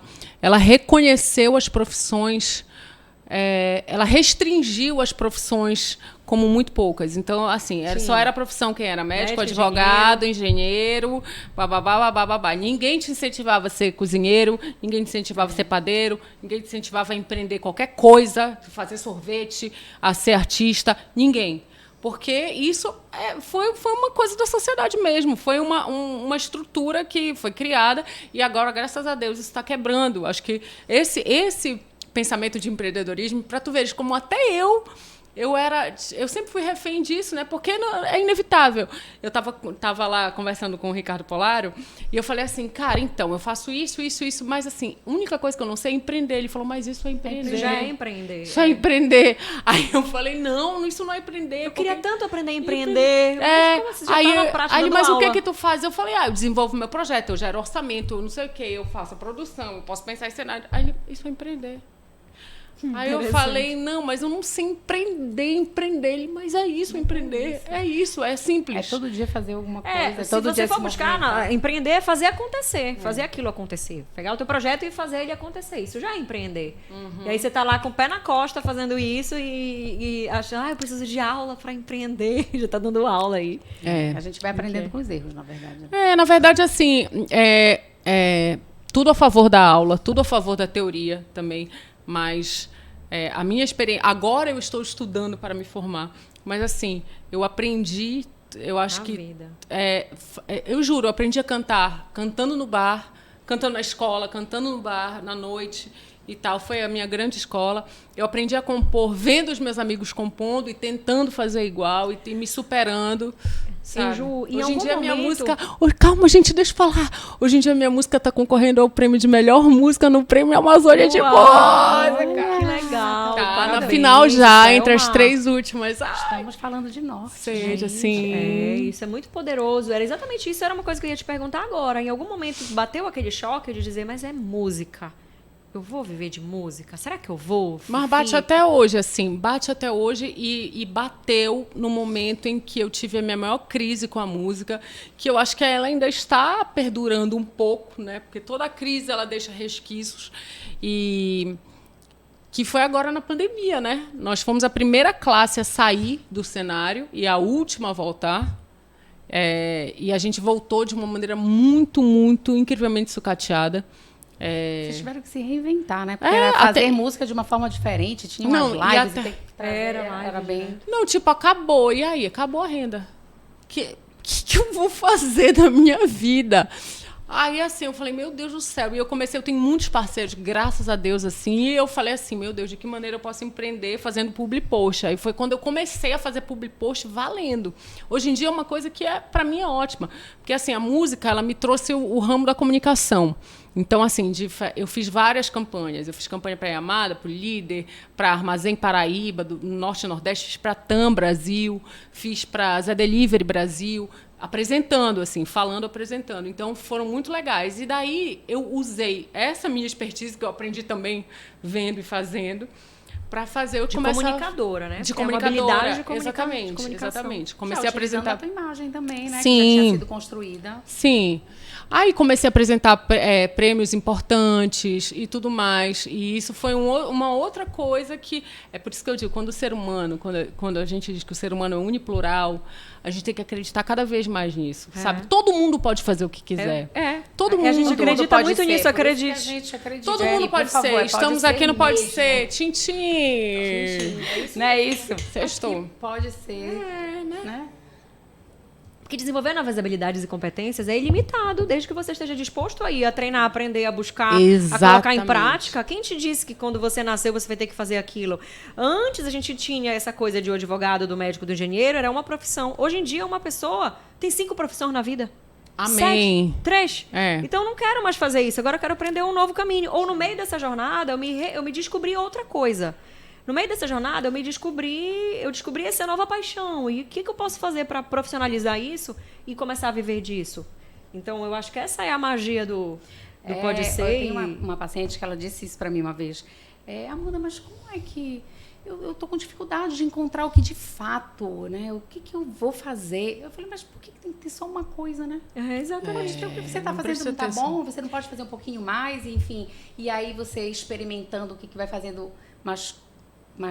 reconheceu as profissões, ela restringiu as profissões como muito poucas. Então, assim, só era a profissão quem era médico, advogado, engenheiro, bababá. Ninguém te incentivava a ser cozinheiro, ninguém te incentivava a ser padeiro, ninguém te incentivava a empreender qualquer coisa, fazer sorvete, a ser artista, ninguém. Porque isso foi uma coisa da sociedade mesmo, foi uma estrutura que foi criada e agora, graças a Deus, isso está quebrando. Acho que esse pensamento de empreendedorismo, para tu veres como até eu sempre fui refém disso, né? Porque é inevitável. Eu tava lá conversando com o Ricardo Polaro e eu falei assim, cara, então, eu faço isso, mas assim, a única coisa que eu não sei é empreender. Ele falou, mas isso é empreender. Já é empreender. Isso é empreender. Aí eu falei, não, isso não é empreender. Eu queria tanto aprender a empreender. Mas como aí, já tá na prática aí dando mas aula? o que tu faz? Eu falei, eu desenvolvo meu projeto, eu gero orçamento, eu não sei o quê, eu faço a produção, eu posso pensar em cenário. Aí isso é empreender. Aí eu falei, não, mas eu não sei empreender. Ele, mas é isso, empreender. É isso, é simples. É todo dia fazer alguma coisa. Se todo você dia for se buscar, movimentar. empreender é fazer acontecer, fazer aquilo acontecer. Pegar o teu projeto e fazer ele acontecer. Isso já é empreender. E aí você tá lá com o pé na costa fazendo isso e acha, eu preciso de aula para empreender. Já tá dando aula aí. A gente vai aprendendo com os erros, na verdade. Na verdade, assim, tudo a favor da aula, tudo a favor da teoria também, mas A minha experiência... Agora eu estou estudando para me formar. Mas, assim, eu aprendi... Eu acho que... Vida. Eu juro, eu aprendi a cantar. Cantando no bar, cantando na escola, cantando no bar, na noite e tal. Foi a minha grande escola. Eu aprendi a compor vendo os meus amigos compondo e tentando fazer igual e me superando. Sabe? Hoje em dia a minha música... Calma, gente, deixa eu falar. Hoje em dia a minha música está concorrendo ao prêmio de melhor música no Prêmio Amazônia de Música. Que legal. Tá na final já, entre as 3 últimas. Estamos falando de norte, Seja, gente. assim... Isso é muito poderoso. Era exatamente isso. Era uma coisa que eu ia te perguntar agora. Em algum momento bateu aquele choque de dizer, mas é música. Eu vou viver de música? Será que eu vou? Mas bate até hoje, assim. Bate até hoje e bateu no momento em que eu tive a minha maior crise com a música, que eu acho que ela ainda está perdurando um pouco, né? Porque toda crise, ela deixa resquícios. E... que foi agora na pandemia, né? Nós fomos a primeira classe a sair do cenário e a última a voltar. E a gente voltou de uma maneira muito, muito incrivelmente sucateada. Vocês tiveram que se reinventar, né? Porque era fazer música de uma forma diferente, tinha umas lives. Era bem... Não, tipo, acabou. E aí? Acabou a renda. Que eu vou fazer da minha vida? Aí, assim, eu falei, meu Deus do céu. E eu tenho muitos parceiros, graças a Deus, assim. E eu falei assim, meu Deus, de que maneira eu posso empreender fazendo public post? Aí foi quando eu comecei a fazer public post valendo. Hoje em dia é uma coisa que, para mim, é ótima. Porque, assim, a música, ela me trouxe o ramo da comunicação. Então, assim, eu fiz várias campanhas. Eu fiz campanha para a Yamada, para o Líder, para Armazém Paraíba, do Norte e Nordeste, fiz para TAM Brasil, fiz para Zé Delivery Brasil, apresentando, assim, falando, apresentando. Então, foram muito legais. E daí, eu usei essa minha expertise, que eu aprendi também vendo e fazendo, para fazer eu começar... comunicadora, né? De comunicadora. comunicadora, Uma habilidade de exatamente, exatamente. Comecei a utilizando apresentar... a tua imagem também, né? Sim. Que já tinha sido construída. Sim. Aí comecei a apresentar prêmios importantes e tudo mais. E isso foi uma outra coisa que... É por isso que eu digo, quando o ser humano, quando a gente diz que o ser humano é uniplural, a gente tem que acreditar cada vez mais nisso, sabe? Todo mundo pode fazer o que quiser. Todo mundo. A gente acredita muito nisso, acredite. A gente acredita. Todo mundo pode ser. Favor, Estamos pode aqui ser no Pode mesmo. Ser. Tchim-tchim. Não é isso? Sextou. Pode ser. Né? Porque desenvolver novas habilidades e competências é ilimitado, desde que você esteja disposto a ir a treinar, a aprender, a buscar, a colocar em Exatamente. prática. Quem te disse que quando você nasceu você vai ter que fazer aquilo? Antes a gente tinha essa coisa de o advogado, do médico, do engenheiro, era uma profissão. Hoje em dia uma pessoa tem 5 profissões na vida. Amém. 7, 3. É. Então eu não quero mais fazer isso, agora eu quero aprender um novo caminho. Ou no meio dessa jornada eu me descobri outra coisa. No meio dessa jornada, eu descobri essa nova paixão. E o que eu posso fazer para profissionalizar isso e começar a viver disso? Então, eu acho que essa é a magia do Pode Ser. Eu tenho uma paciente que ela disse isso para mim uma vez. Amanda, mas como é que... Eu tô com dificuldade de encontrar o que de fato, né? O que eu vou fazer? Eu falei, mas por que tem que ter só uma coisa, né? Exatamente. O que você está fazendo não tá bom, você não pode fazer um pouquinho mais, enfim. E aí você experimentando o que vai fazendo mais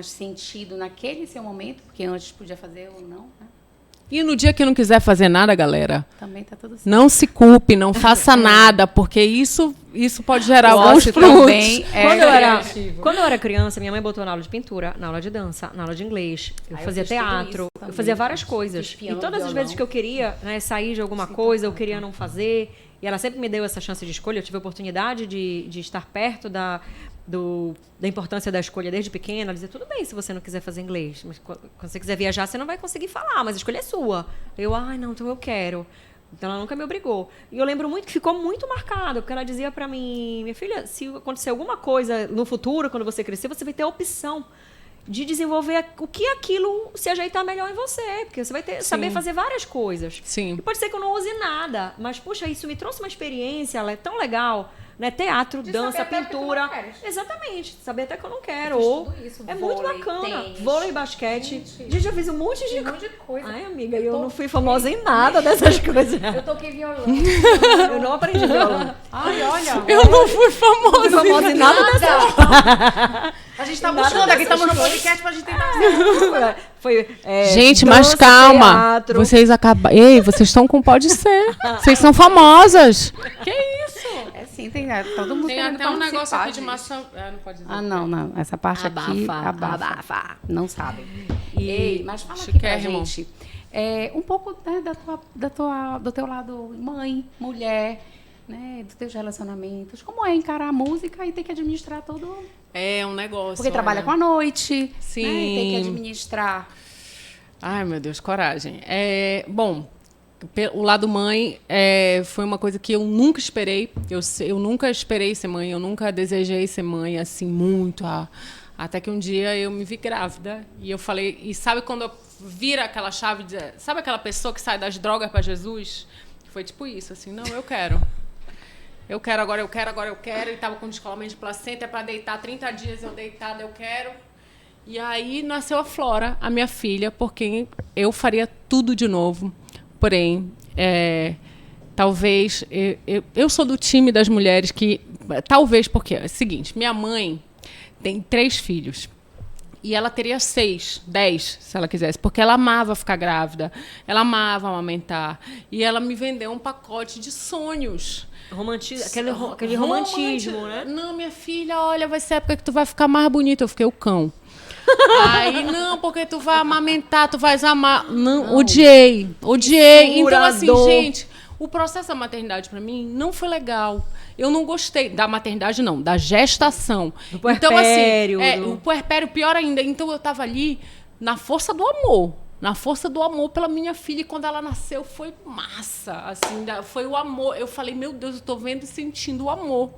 sentido naquele seu momento, porque antes podia fazer ou não, né? E no dia que não quiser fazer nada, galera, Também tá tudo certo. não se culpe, não faça nada, porque isso pode gerar alguns frutos. Também Quando eu era criança, minha mãe botou na aula de pintura, na aula de dança, na aula de inglês. Eu fazia fiz tudo teatro, isso eu também, fazia várias fiz coisas. piano, E todas as violão. vezes que eu queria, né, sair de alguma coisa, eu queria não fazer. E ela sempre me deu essa chance de escolha. Eu tive a oportunidade de estar perto da importância da escolha desde pequena. Ela dizia, tudo bem se você não quiser fazer inglês, mas quando você quiser viajar, você não vai conseguir falar, mas a escolha é sua. Não, então eu quero. Então ela nunca me obrigou. E eu lembro muito que ficou muito marcado, porque ela dizia pra mim, minha filha, se acontecer alguma coisa no futuro, quando você crescer, você vai ter a opção de desenvolver o que aquilo se ajeitar melhor em você, porque você vai saber fazer várias coisas. Sim. E pode ser que eu não use nada, mas, puxa, isso me trouxe uma experiência, ela é tão legal, né? Teatro, De dança, saber até o que tu pintura. não queres. Exatamente, saber até que eu não quero. Eu fiz Ou tudo isso, é muito vôlei, bacana. tênis. Vôlei, basquete. Gente, Gente, eu fiz um monte de Um monte de coisa. Ai, amiga, eu não fui famosa em nada dessas coisas. Eu toquei violão. Eu não aprendi violão. Ai, olha. Eu não fui famosa. Não fui famosa em nada dessas A gente tá Nada buscando aqui, dessas estamos no coisas. podcast pra gente tentar. Foi, Gente, dança, mas calma. teatro. Vocês estão com Pode Ser. Vocês são famosas. Que isso? É sim, todo mundo Tem querendo até um negócio participar aqui de disso. maçã. Não pode dizer. Ah, não. Essa parte aqui, Abafa. não sabe. Ei, mas fala aqui pra Chiquérrimo. gente. Um pouco, né, do teu lado mãe, mulher, né, dos teus relacionamentos. Como é encarar a música e ter que administrar todo... É um negócio. Porque trabalha com a noite, Sim. né, e tem que administrar. Ai, meu Deus, coragem. Bom, o lado mãe foi uma coisa que eu nunca esperei. Eu nunca esperei ser mãe, eu nunca desejei ser mãe, assim, muito. Até que um dia eu me vi grávida. E eu falei... E sabe quando vira aquela chave... Sabe aquela pessoa que sai das drogas para Jesus? Foi tipo isso, assim, não, eu quero. Eu quero, agora eu quero. E tava com descolamento de placenta, para deitar 30 dias eu deitada, eu quero. E aí nasceu a Flora, a minha filha, por quem eu faria tudo de novo. Porém, talvez... Eu sou do time das mulheres que... Talvez porque é o seguinte, minha mãe tem 3 filhos. E ela teria 6, 10, se ela quisesse. Porque ela amava ficar grávida. Ela amava amamentar. E ela me vendeu um pacote de sonhos. Aquele romantismo, né? Não, minha filha, olha, vai ser a época que tu vai ficar mais bonita. Eu fiquei o cão. Aí, não, porque tu vai amamentar, tu vais amar. Não, odiei. Então, assim, gente, o processo da maternidade pra mim não foi legal. Eu não gostei da maternidade, não, da gestação. Do puerpério. Então, assim, o puerpério, pior ainda. Então, eu tava ali na força do amor. Na força do amor pela minha filha. E quando ela nasceu, foi massa. Assim, foi o amor. Eu falei, meu Deus, eu tô vendo e sentindo o amor.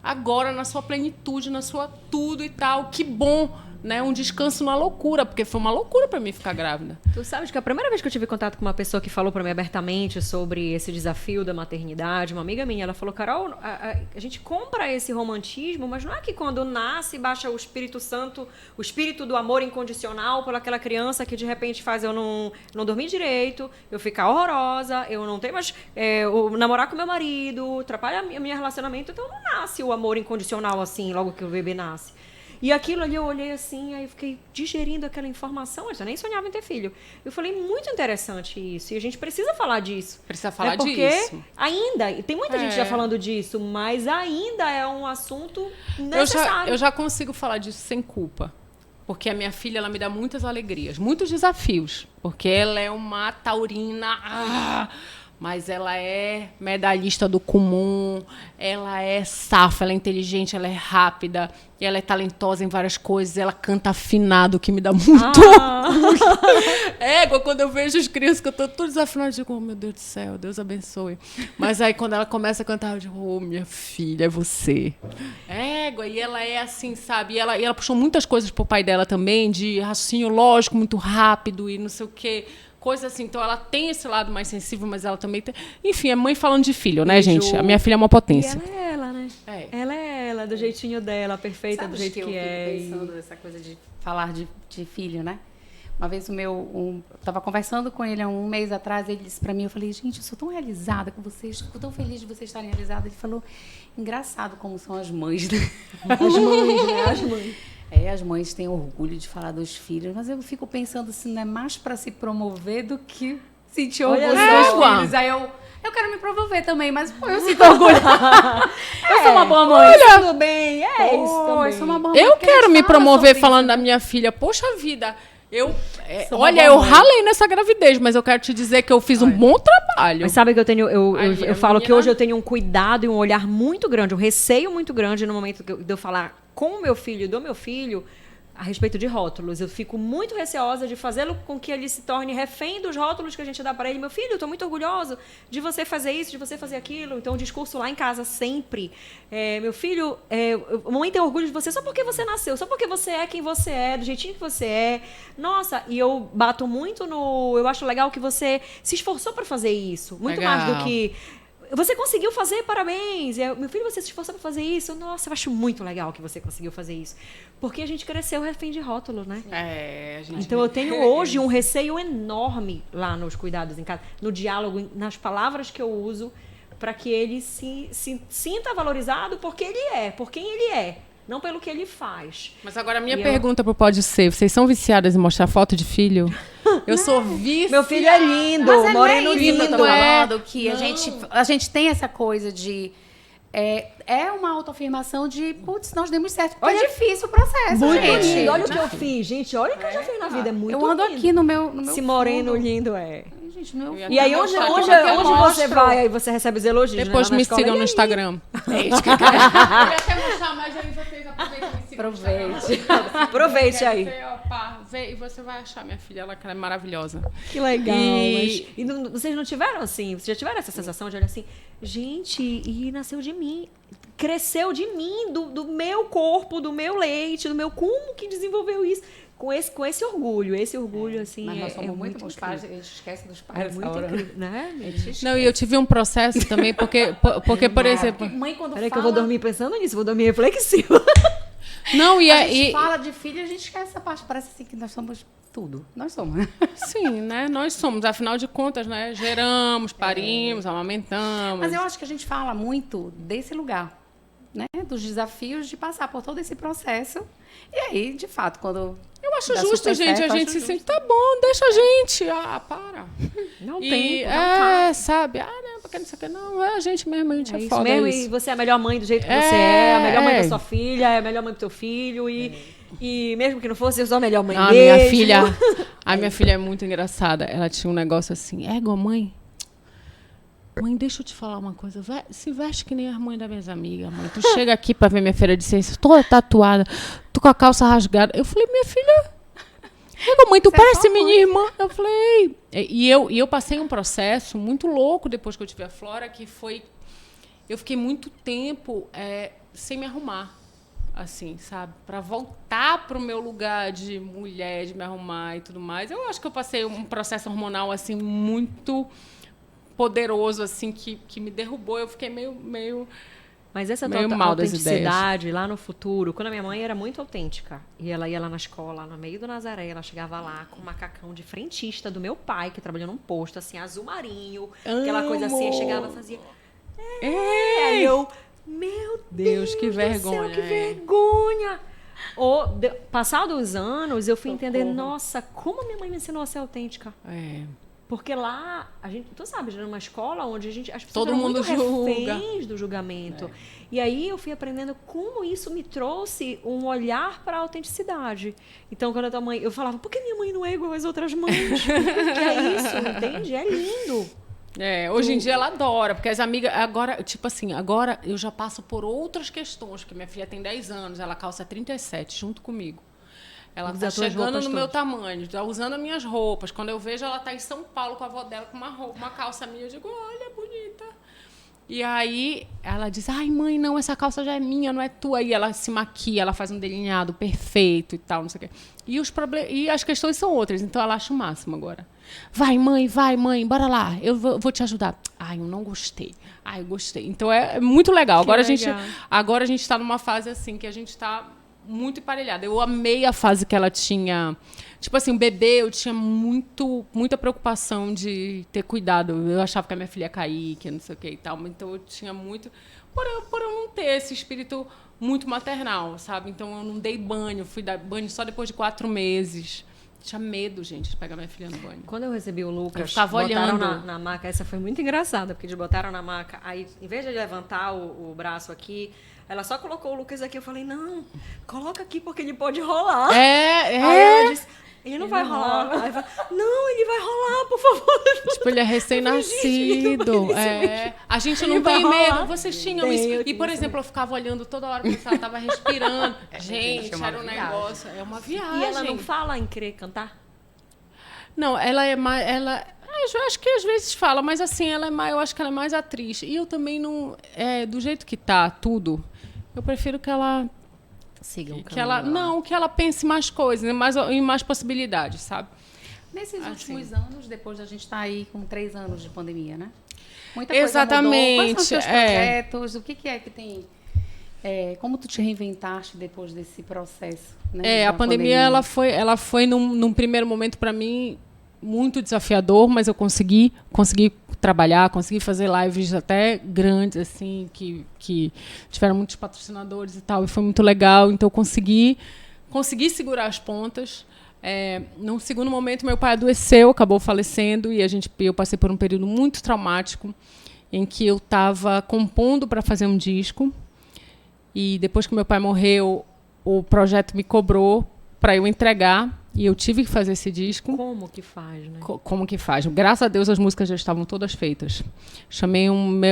Agora, na sua plenitude, na sua tudo e tal. Que bom, né? Um descanso na loucura. Porque foi uma loucura pra mim ficar grávida. Tu sabes que a primeira vez que eu tive contato com uma pessoa que falou pra mim abertamente sobre esse desafio da maternidade, uma amiga minha, ela falou, Carol, a gente compra esse romantismo, mas não é que quando nasce baixa o Espírito Santo, o espírito do amor incondicional por aquela criança que de repente faz eu não dormir direito, eu ficar horrorosa, eu não ter mais namorar com meu marido, atrapalha o meu relacionamento, então não nasce o amor incondicional assim, logo que o bebê nasce. E aquilo ali eu olhei assim, aí eu fiquei digerindo aquela informação, eu nem sonhava em ter filho. Eu falei, muito interessante isso, e a gente precisa falar disso. Precisa falar porque disso. ainda, e tem muita gente já falando disso, mas ainda é um assunto necessário. Eu já consigo falar disso sem culpa. Porque a minha filha, ela me dá muitas alegrias, muitos desafios. Porque ela é uma taurina... mas ela é medalhista do Kumon, ela é safa, ela é inteligente, ela é rápida, ela é talentosa em várias coisas, ela canta afinado, que me dá muito quando eu vejo as crianças que eu tô tudo desafinado, eu digo, oh, meu Deus do céu, Deus abençoe. Mas aí quando ela começa a cantar, eu digo, oh, minha filha, é você. E ela é assim, sabe? E ela puxou muitas coisas pro pai dela também, de raciocínio lógico, muito rápido e não sei o quê. Coisa assim, então ela tem esse lado mais sensível, mas ela também tem... Enfim, é mãe falando de filho, né, gente? A minha filha é uma potência. E ela é ela, né? Ela é ela, do jeitinho dela, perfeita, do jeito que é. Eu fico pensando nessa coisa de falar de filho, né? Uma vez eu estava conversando com ele há um mês atrás, ele disse para mim, eu falei, gente, eu sou tão realizada com vocês, fico tão feliz de vocês estarem realizadas. Ele falou, engraçado como são as mães, né? As mães, né? As mães. As mães têm orgulho de falar dos filhos, mas eu fico pensando assim, não é mais para se promover do que sentir orgulho dos filhos. Aí eu quero me promover também, mas pô, eu sinto orgulho. Eu sou uma boa mãe. Olha, tudo bem, isso também. Eu sou uma boa mãe. Eu quero me promover falando da minha filha. Poxa vida, eu ralei nessa gravidez, mas eu quero te dizer que eu fiz um bom trabalho. Mas sabe que eu falo que hoje eu tenho um cuidado e um olhar muito grande, um receio muito grande no momento de eu falar com o meu filho e do meu filho a respeito de rótulos. Eu fico muito receosa de fazê-lo com que ele se torne refém dos rótulos que a gente dá para ele. Meu filho, eu estou muito orgulhoso de você fazer isso, de você fazer aquilo. Então, o discurso lá em casa sempre. Meu filho, mamãe tem orgulho de você só porque você nasceu, só porque você é quem você é, do jeitinho que você é. Nossa, e eu bato muito no... Eu acho legal que você se esforçou para fazer isso. Muito mais do que... Você conseguiu fazer, parabéns. Meu filho, você se esforçou para fazer isso. Nossa, eu acho muito legal que você conseguiu fazer isso. Porque a gente cresceu refém de rótulo, né? Então eu tenho hoje um receio enorme lá nos cuidados em casa, no diálogo, nas palavras que eu uso, para que ele se sinta valorizado por quem ele é. Não pelo que ele faz. Mas agora a minha pergunta pro Pode Ser, vocês são viciadas em mostrar foto de filho? Eu sou viciada. Meu filho é lindo, Mas moreno não é isso lindo. que eu tô falando, que a gente tem essa coisa de... é uma autoafirmação de, putz, nós demos certo. Porque é difícil o processo, Muito gente. lindo. Olha o que eu fiz, gente. Olha o que eu já fiz na vida. É muito Eu ando lindo. aqui no meu Esse moreno fundo. lindo, é. Gente, no meu E aí, no onde Instagram, eu você mostro. vai, aí você recebe os elogios, Depois né? Lá na me escola, sigam e no aí? Instagram. Eu ia até mostrar, mas aí vocês aproveitam e me sigam no Aproveite. Instagram. Aproveite aí. Você, ó, pá, vê, e você vai achar minha filha, ela é maravilhosa. Que legal. E- E vocês não tiveram assim? Vocês já tiveram essa sensação de olhar assim, gente, e nasceu de mim, cresceu de mim, do meu corpo, do meu leite, do meu. Como que desenvolveu isso? Com esse orgulho, assim. Mas nós somos muito bons incrível. pais, a gente esquece dos pais. É nessa muito hora. incrível, né? Não, e eu tive um processo também, porque por exemplo... Mãe, quando Peraí que eu fala, vou dormir pensando nisso, vou dormir reflexiva. Não, a gente fala de filho, a gente esquece essa parte. Parece assim que nós somos tudo. Nós somos. Sim, né? Nós somos, afinal de contas, né? Geramos, parimos, amamentamos. Mas eu acho que a gente fala muito desse lugar, né? Dos desafios de passar por todo esse processo. E aí, de fato, quando... Eu acho dá justo, super gente, certo, a gente acho se justo. sente, tá bom, deixa a gente. Ah, para. Não E, tem, não tá. sabe? Ah, não, porque não sei o que. Não, é a gente mesmo, a gente é, É isso foda. mesmo, é e isso. você é a melhor mãe do jeito que É, você é, a melhor mãe é. da sua filha, é a melhor mãe do teu filho, e mesmo que não fosse, eu sou a melhor mãe A mesmo. minha filha, a minha filha é muito engraçada. Ela tinha um negócio assim, égua, mãe. Mãe, deixa eu te falar uma coisa. Se veste que nem as mães das minhas amigas, mãe. Tu chega aqui pra ver minha feira de ciências, toda tatuada, tô com a calça rasgada. Eu falei, minha filha, égua, mãe, tu Você é parece só minha mãe. irmã. Eu falei. E eu passei um processo muito louco depois que eu tive a Flora, que foi. Eu fiquei muito tempo sem me arrumar. Assim, sabe? Para voltar pro meu lugar de mulher, de me arrumar e tudo mais. Eu acho que eu passei um processo hormonal, assim, muito poderoso, assim, que me derrubou. Eu fiquei meio... Mas essa tua Meio mal das autenticidade lá no futuro, quando a minha mãe era muito autêntica, e ela ia lá na escola, no meio do Nazaré, ela chegava lá com um macacão de frentista do meu pai, que trabalhou num posto, assim, azul marinho, aquela coisa assim, aí chegava e fazia... Aí eu, meu Deus, que do céu, vergonha, que vergonha! Passados os anos, eu fui entender, nossa, como a minha mãe me ensinou a ser autêntica. Porque lá, tu sabe, era uma escola onde as pessoas Todo eram mundo muito julga. reféns do julgamento. E aí eu fui aprendendo como isso me trouxe um olhar para a autenticidade. Então, quando a tua mãe... Eu falava, por que minha mãe não é igual às outras mães? Que é isso, entende? É lindo. Hoje em dia ela adora, porque as amigas... Agora, tipo assim, agora eu já passo por outras questões, porque minha filha tem 10 anos, ela calça 37, junto comigo. Ela Usa tá as tuas chegando roupas no meu todas. tamanho, tá usando as minhas roupas. Quando eu vejo, ela tá em São Paulo com a avó dela, com uma calça minha. Eu digo, olha, bonita. E aí, ela diz, ai, mãe, não, essa calça já é minha, não é tua. Aí ela se maquia, ela faz um delineado perfeito e tal, não sei o quê. E as questões são outras, então ela acha o máximo agora. Vai, mãe, bora lá, eu vou te ajudar. Ai, eu não gostei. Ai, eu gostei. Então, é muito legal. Que legal. Agora a gente tá numa fase assim, que a gente tá... muito emparelhada. Eu amei a fase que ela tinha. Tipo assim, o bebê, eu tinha muita preocupação de ter cuidado. Eu achava que a minha filha ia cair, que não sei o que e tal. Então eu tinha muito. Por eu não ter esse espírito muito maternal, sabe? Então eu não dei banho, fui dar banho só depois de 4 meses. Tinha medo, gente, de pegar minha filha no banho. Quando eu recebi o Eu Lucas, ficava botaram olhando. na maca, essa foi muito engraçada, porque eles botaram na maca, aí em vez de levantar o braço aqui, ela só colocou o Lucas aqui, eu falei, não, coloca aqui porque ele pode rolar. Aí ela disse, ele não vai rolar. Aí eu falei, não, ele vai rolar, por favor. Tipo, ele é recém-nascido. A gente não Ele vai tem rolar. medo. Vocês tinham Tem, isso. eu E, tinha por isso exemplo, eu ficava olhando toda hora porque ela estava respirando. Gente, é uma era um viagem. negócio. É uma viagem. E ela não fala em querer cantar? Não, ela é mais... eu acho que às vezes fala, mas assim, eu acho que ela é mais atriz. E eu também não... do jeito que tá tudo, eu prefiro que ela... Sigam Que ela pense mais coisas, né? Em mais possibilidades, sabe? Nesses Assim. últimos anos, depois da gente estar aí com 3 anos de pandemia, né? Muita coisa Exatamente, mudou. Quais são os seus projetos? O que é que tem... como tu te reinventaste depois desse processo? Né, A da pandemia, ela foi num primeiro momento, para mim, muito desafiador, mas eu consegui trabalhar, consegui fazer lives até grandes, assim, que tiveram muitos patrocinadores e tal, e foi muito legal. Então, eu consegui segurar as pontas. Num segundo momento, meu pai adoeceu, acabou falecendo, e eu passei por um período muito traumático. em que eu estava compondo para fazer um disco. E depois que meu pai morreu, o projeto me cobrou para eu entregar. E eu tive que fazer esse disco. Como que faz, né? Como que faz? Graças a Deus as músicas já estavam todas feitas. Chamei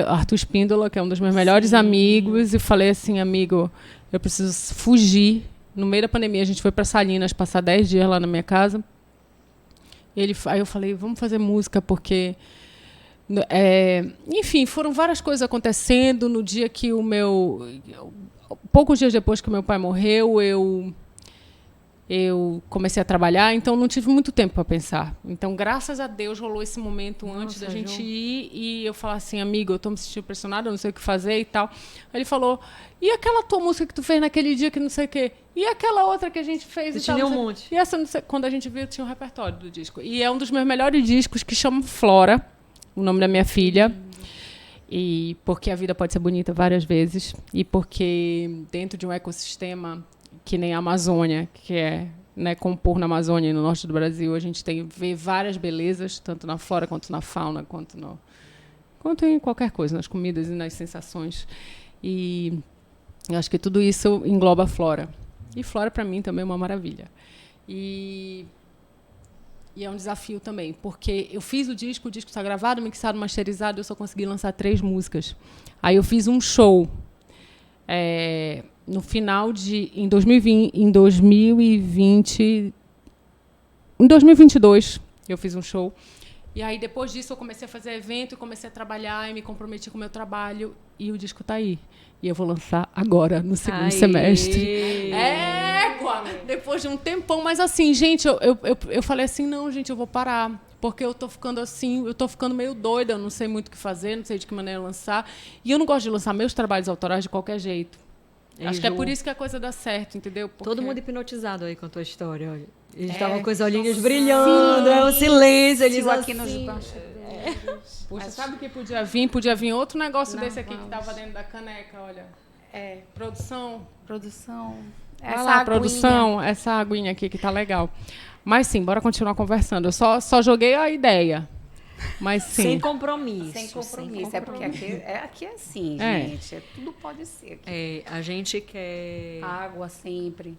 Arthur Espíndola, que é um dos meus melhores amigos, e falei assim, amigo, eu preciso fugir. No meio da pandemia, a gente foi para Salinas, passar 10 dias lá na minha casa. Aí eu falei, vamos fazer música, porque... enfim, foram várias coisas acontecendo. No dia que poucos dias depois que meu pai morreu, eu comecei a trabalhar, então não tive muito tempo para pensar. Então, graças a Deus, rolou esse momento antes da gente ir, e eu falei assim, amigo, eu estou me sentindo pressionada, eu não sei o que fazer e tal. Aí ele falou, e aquela tua música que tu fez naquele dia que não sei o quê? E aquela outra que a gente fez? E tal, tinha um monte. E essa, não sei, quando a gente viu, tinha um repertório do disco. E é um dos meus melhores discos, que chama Flora, o nome da minha filha. E porque a vida pode ser bonita várias vezes, e porque dentro de um ecossistema que nem a Amazônia, que é, né, compor na Amazônia e no norte do Brasil, a gente vê várias belezas, tanto na flora quanto na fauna, quanto em qualquer coisa, nas comidas e nas sensações. E eu acho que tudo isso engloba a flora. E flora, para mim, também é uma maravilha. E é um desafio também, porque eu fiz o disco está gravado, mixado, masterizado, eu só consegui lançar 3 músicas. Aí eu fiz um show no final em 2022 eu fiz um show. E aí depois disso eu comecei a fazer evento, comecei a trabalhar e me comprometi com o meu trabalho, e o disco está aí. E eu vou lançar agora, no segundo semestre. Depois de um tempão, mas assim, gente, eu falei assim, não, gente, eu vou parar. Porque eu tô ficando assim, eu tô ficando meio doida, eu não sei muito o que fazer, não sei de que maneira lançar. E eu não gosto de lançar meus trabalhos autorais de qualquer jeito. Acho que é por isso que a coisa dá certo, entendeu? Porque... Todo mundo hipnotizado aí com a tua história, olha. Eles estavam com os olhinhos brilhando, o silêncio, eles aqui assim... nos bastidores. Poxa, sabe o que podia vir? Podia vir outro negócio desse aqui que estava dentro da caneca, olha. Produção. Essa Vai lá, aguinha. produção, essa aguinha aqui que tá legal. Mas sim, bora continuar conversando. Eu só joguei a ideia. Mas sim. Sem compromisso. Sem compromisso. É porque aqui é assim, gente. Tudo pode ser aqui. A gente quer... Água sempre.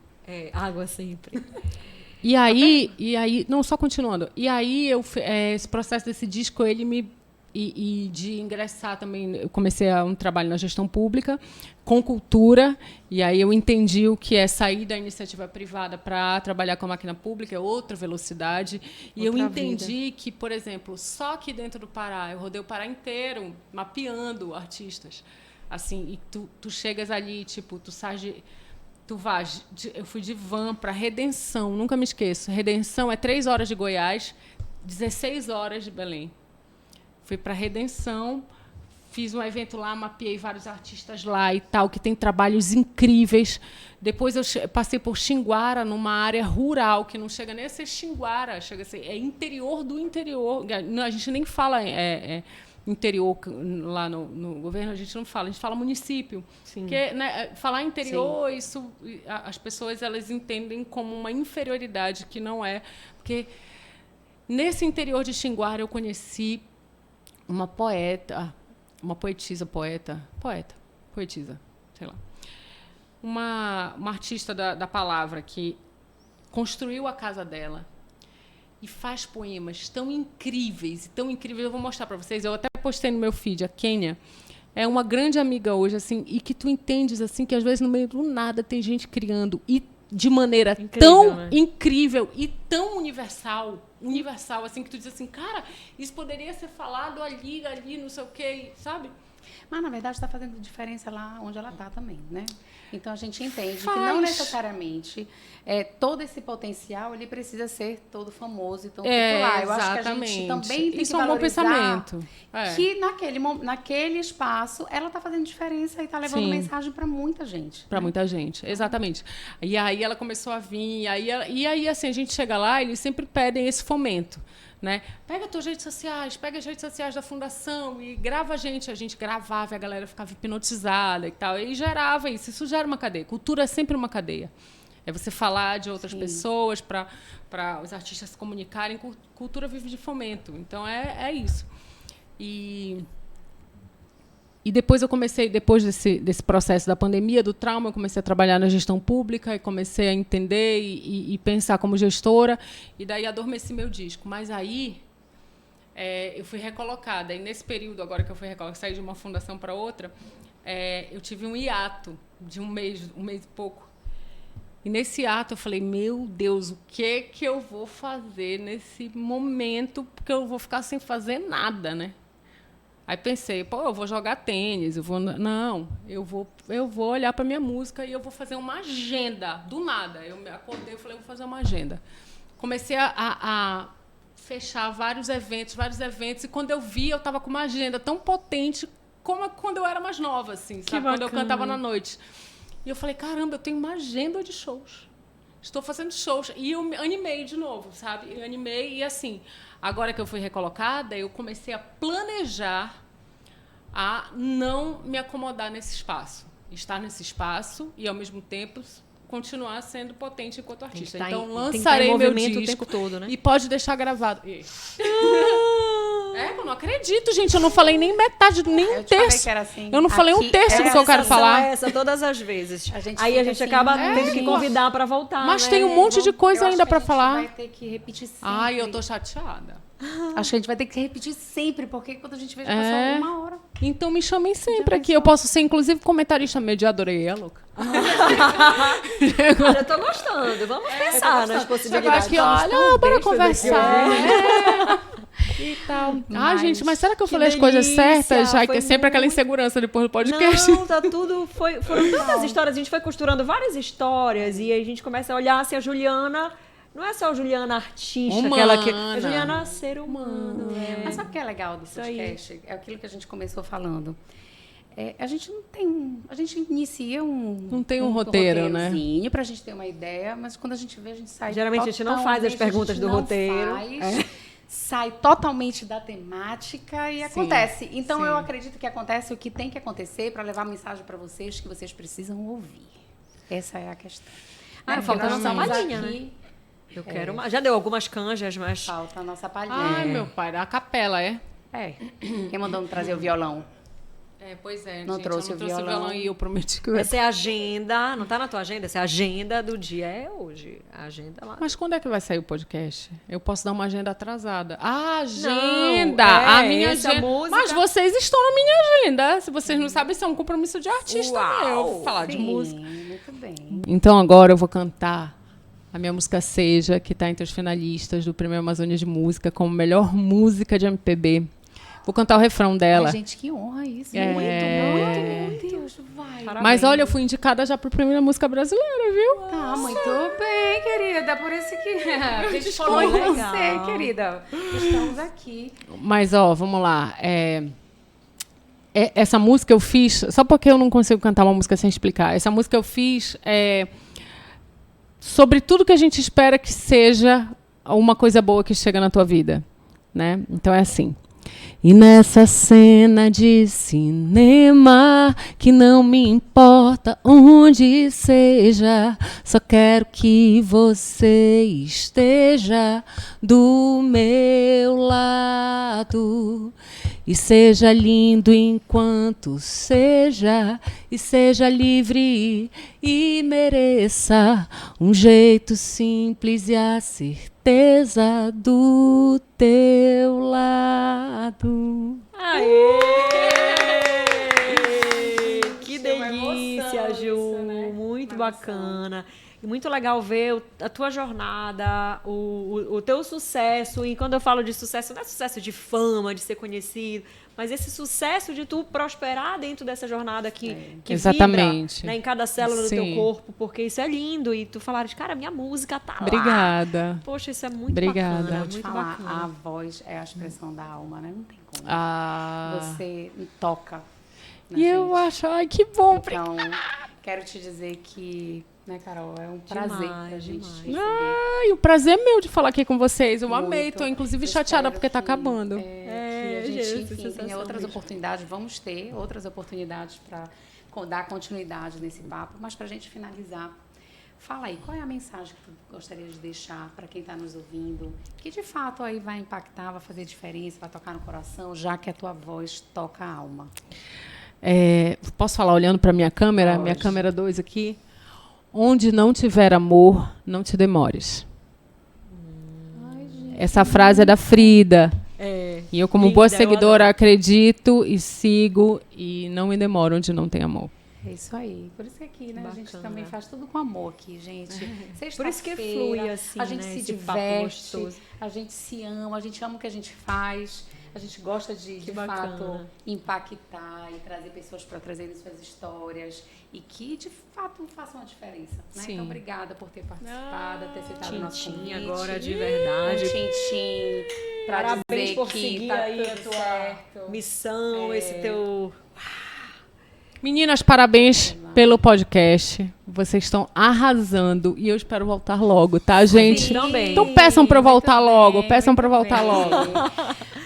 Água sempre. E aí, não, só continuando. E aí, esse processo desse disco, ele me... E de ingressar também, eu comecei um trabalho na gestão pública, com cultura, e aí eu entendi o que é sair da iniciativa privada para trabalhar com a máquina pública, é outra velocidade. E eu entendi que, por exemplo, só aqui dentro do Pará, eu rodei o Pará inteiro, mapeando artistas. Assim, e tu chegas ali, tipo, eu fui de van para Redenção, nunca me esqueço. Redenção é 3 horas de Goiás, 16 horas de Belém. Fui para Redenção, fiz um evento lá, mapeei vários artistas lá e tal, que tem trabalhos incríveis. Depois eu passei por Xinguara, numa área rural, que não chega nem a ser Xinguara, chega a ser, é interior do interior. A gente nem fala interior lá no governo, a gente não fala, a gente fala município. Sim. Porque, né, falar interior, sim, isso as pessoas elas entendem como uma inferioridade, que não é. Porque nesse interior de Xinguara eu conheci uma poetisa, sei lá. Uma artista da palavra que construiu a casa dela e faz poemas tão incríveis, eu vou mostrar para vocês, eu até postei no meu feed, a Kênia, é uma grande amiga hoje, assim, e que tu entendes, assim, que às vezes no meio do nada tem gente criando, e de maneira tão incrível e tão universal, assim, que tu diz assim, cara, isso poderia ser falado ali, não sei o quê, sabe? Mas, na verdade, está fazendo diferença lá onde ela está também, né? Então, a gente entende que não necessariamente todo esse potencial ele precisa ser todo famoso e tão popular. Eu acho que a gente também tem que valorizar que naquele espaço ela está fazendo diferença e está levando mensagem para muita gente. Para muita gente, exatamente. E aí ela começou a vir, e aí assim, a gente chega lá e eles sempre pedem esse fomento. Né? Pega as redes sociais, pega as redes sociais da fundação e grava a gente gravava e a galera ficava hipnotizada e tal, e gerava isso gera uma cadeia. Cultura é sempre uma cadeia. É você falar de outras pessoas para os artistas se comunicarem. Cultura vive de fomento. Então, é isso. E E depois eu comecei, depois desse processo da pandemia, do trauma, eu comecei a trabalhar na gestão pública e comecei a entender e pensar como gestora. E daí adormeci meu disco. Mas aí eu fui recolocada. E nesse período, agora que eu fui recolocada, saí de uma fundação para outra, eu tive um hiato de um mês e pouco. E nesse ato eu falei, meu Deus, o que eu vou fazer nesse momento? Porque eu vou ficar sem fazer nada, né? Aí pensei, eu vou jogar tênis, eu vou olhar para minha música e eu vou fazer uma agenda, do nada. Eu me acordei e falei, eu vou fazer uma agenda. Comecei a fechar vários eventos, e quando eu vi, eu estava com uma agenda tão potente como quando eu era mais nova, assim, sabe? Quando eu cantava na noite. E eu falei, caramba, eu tenho uma agenda de shows. Estou fazendo shows. E eu me animei de novo, sabe? Eu animei e, assim, agora que eu fui recolocada, eu comecei a planejar a não me acomodar nesse espaço. Estar nesse espaço e, ao mesmo tempo, continuar sendo potente enquanto artista. Então, lançarei meu disco o tempo todo, né? e pode deixar gravado. Eu não acredito, gente. Eu não falei nem metade, nem um terço. Assim, eu não falei um terço do que eu quero falar. Essa todas as vezes. A gente assim, acaba tendo que convidar para voltar. Mas tem um monte de coisa ainda para falar. A gente vai ter que repetir sempre. Ai, eu tô chateada. Acho que a gente vai ter que repetir sempre, porque quando a gente vê, já passou uma hora. Então me chamem sempre aqui. Eu posso ser, inclusive, comentarista mediadora. Louca. Olha, eu tô gostando. Vamos pensar nas possibilidades. Aqui, olha, bora conversar. E tal. Gente, mas será que eu falei as coisas certas? Já que é sempre aquela insegurança depois do podcast. Não, tá tudo. Foram tantas histórias. A gente foi costurando várias histórias e aí a gente começa a olhar se a Juliana. Não é só a Juliana artista, humana. A Juliana ser humano. Mas sabe o que é legal do podcast? É aquilo que a gente começou falando. A gente não tem. A gente inicia não tem um roteiro, né? Pra gente ter uma ideia, mas quando a gente vê, a gente sai. Geralmente a gente não faz as perguntas do roteiro. Sai totalmente da temática e acontece. Então, eu acredito que acontece o que tem que acontecer para levar mensagem para vocês que vocês precisam ouvir. Essa é a questão. Falta a nossa palhinha, né? Eu quero uma. Já deu algumas canjas, mas. Falta a nossa palhinha. Ai, meu pai, a capela, Quem mandou me trazer o violão? Pois é. Não gente, trouxe o violão e eu prometi que eu ia... Essa é a agenda, não tá na tua agenda? Essa é a agenda do dia, é hoje. A agenda lá. Mas quando é que vai sair o podcast? Eu posso dar uma agenda atrasada. Agenda! A minha agenda. Música... Mas vocês estão na minha agenda. Se vocês não sabem, isso é um compromisso de artista. Eu vou falar de música. Muito bem. Então agora eu vou cantar a minha música Seja, que está entre os finalistas do Prêmio Amazônia de Música como melhor música de MPB. Vou cantar o refrão dela. Gente, que honra isso. Muito. Deus, vai. Parabéns. Mas olha, eu fui indicada já para o Prêmio da Música Brasileira, viu? Tá, muito bem, querida. Por isso que a gente falou Foi com legal. você, querida. Estamos aqui. Mas, vamos lá. Essa música eu fiz... Só porque eu não consigo cantar uma música sem explicar. Essa música eu fiz sobre tudo que a gente espera que seja uma coisa boa que chega na tua vida, né? Então é assim. E nessa cena de cinema, que não me importa onde seja, só quero que você esteja do meu lado. E seja lindo enquanto seja, e seja livre e mereça um jeito simples e a certeza do teu lado. Aê! Que delícia, Ju! Muito bacana. E muito legal ver a tua jornada, o teu sucesso. E quando eu falo de sucesso, não é sucesso de fama, de ser conhecido, mas esse sucesso de tu prosperar dentro dessa jornada que exatamente. Vibra, né, em cada célula do teu corpo, porque isso é lindo. E tu falares, cara, minha música tá lá. Obrigada. Poxa, isso é muito bacana. Muito falar, bacana. a voz é a expressão da alma, né? Não tem como. Você toca. E gente. Eu acho, ai, que bom. Então, quero te dizer que... Né, Carol? É um prazer pra gente receber. Ai, o prazer é meu de falar aqui com vocês. Eu amei. Tô, inclusive, chateada porque tá acabando. Que a gente, enfim, tenha outras oportunidades. Vamos ter outras oportunidades para dar continuidade nesse papo. Mas pra gente finalizar, fala aí, qual é a mensagem que tu gostaria de deixar para quem está nos ouvindo? Que, de fato, aí vai impactar, vai fazer diferença, vai tocar no coração, já que a tua voz toca a alma. Posso falar olhando para minha câmera? Pode. Minha câmera 2 aqui. Onde não tiver amor, não te demores. Essa frase é da Frida. E eu, como boa Linda, eu seguidora, adoro. acredito e sigo e não me demoro onde não tem amor. É isso aí. Por isso que aqui, né? A gente Bacana. também faz tudo com amor aqui, gente. Por isso que Sexta-feira, flui assim, a gente né, se esse papo diverte, gostoso. a gente se ama, a gente ama o que a gente faz, a gente gosta de bacana. fato, impactar e trazer pessoas para trazerem suas histórias e que, de fato, façam a diferença. Né? Sim. Então, obrigada por ter participado, ter aceitado o nosso Tintim convite. agora, de verdade. Tintim, para Parabéns dizer por que seguir tá aí a tudo tua certo. missão, esse teu... Meninas, parabéns pelo podcast. Vocês estão arrasando e eu espero voltar logo, tá, gente? Sim, também. Então peçam para eu Muito voltar bem, logo, peçam para muito voltar bem. logo.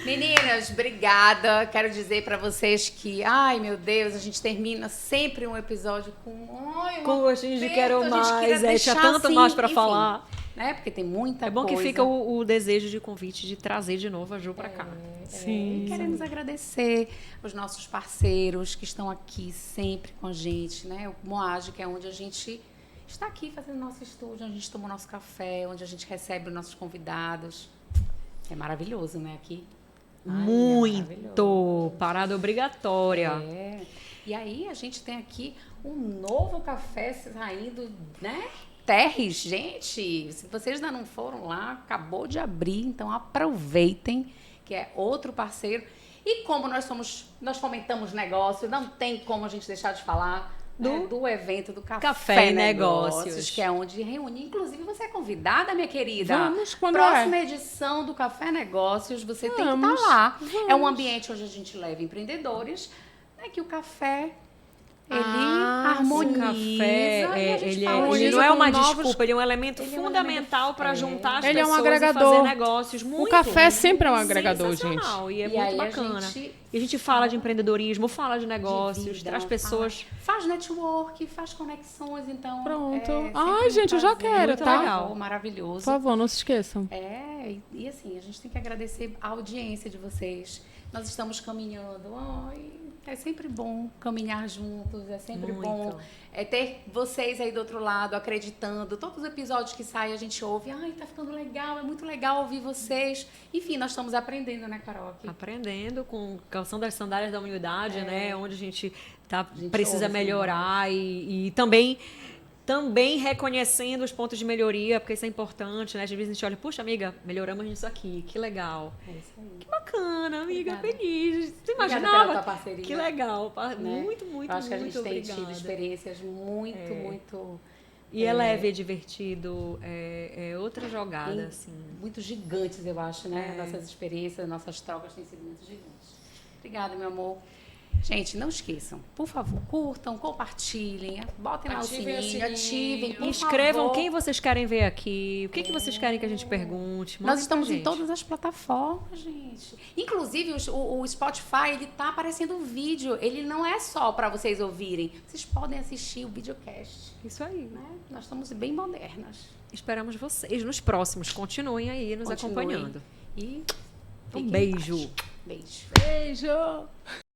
Meninas, obrigada. Quero dizer para vocês que, ai meu Deus, a gente termina sempre um episódio com Com gostinho de aperto, quero a gente mais, queria tinha deixar tanto assim, mais para enfim, falar. Né? Porque tem muita É bom coisa. que fica o desejo de convite de trazer de novo a Ju para cá. Sim. E queremos agradecer os nossos parceiros que estão aqui sempre com a gente, né? O Moage, que é onde a gente está aqui fazendo nosso estúdio, onde a gente toma o nosso café, onde a gente recebe os nossos convidados. É maravilhoso, né? Aqui. Ai, é Muito! maravilhoso. Parada obrigatória. É. E aí a gente tem aqui um novo café saindo, né? Terres, gente. Se vocês ainda não foram lá, acabou de abrir, então aproveitem, que é outro parceiro. E como nós fomentamos negócio, não tem como a gente deixar de falar do evento do Café e Negócios, que é onde reúne. Inclusive, você é convidada, minha querida. Vamos, quando Próxima edição do Café Negócios, você tem que Vamos, estar lá. É um ambiente onde a gente leva empreendedores, né, que o café ele harmoniza. O café, e a gente ele fala não disso é com uma novos- desculpa, ele é um elemento Ele é um fundamental para elemento- juntar as Ele é um pessoas agregador. e fazer negócios. Muito, O café sempre é um agregador, gente. sensacional, e é E muito aí a bacana. gente E a gente fala de empreendedorismo, fala de de negócios, vida, traz pessoas... faz network, faz conexões, então Pronto. é Ai, sempre um gente, eu já prazer, quero, muito tá? legal, Por maravilhoso. favor, não se esqueçam. E assim, a gente tem que agradecer a audiência de vocês. Nós estamos caminhando. Ai, é sempre bom caminhar juntos, é sempre Muito. bom ter vocês aí do outro lado acreditando. Todos os episódios que saem a gente ouve. Ai, tá ficando legal, é muito legal ouvir vocês. Enfim, nós estamos aprendendo, né, Carol? Aqui. Aprendendo com Canção das Sandálias da Humildade, né? Onde a gente gente precisa ouve, melhorar e também reconhecendo os pontos de melhoria, porque isso é importante, né? Às vezes a gente olha, puxa, amiga, melhoramos nisso aqui, que legal. É isso aí. Que bacana, amiga, Obrigada. feliz. Você Obrigada imaginava? pela tua parceria. Que legal. Né? Muito, muito, Eu acho que a muito gente tem obrigada. tido experiências muito E é leve, é divertido, é outra jogada, assim. muito gigantes, eu acho, né? Nossas experiências, nossas trocas têm sido muito gigantes. Obrigada, meu amor. Gente, não esqueçam, por favor, curtam, compartilhem, botem lá o Ativem o sininho, ativem, por Escrevam favor. quem vocês querem ver aqui, o que vocês querem que a gente pergunte. Manda Nós estamos pra em gente. todas as plataformas, gente. Inclusive, o Spotify, ele tá aparecendo vídeo. Ele não é só para vocês ouvirem. Vocês podem assistir o videocast. Isso aí. Né? Nós estamos bem modernas. Esperamos vocês nos próximos. Continuem aí nos Continuem. acompanhando. E Um fiquem em beijo. paz. Beijo. Beijo!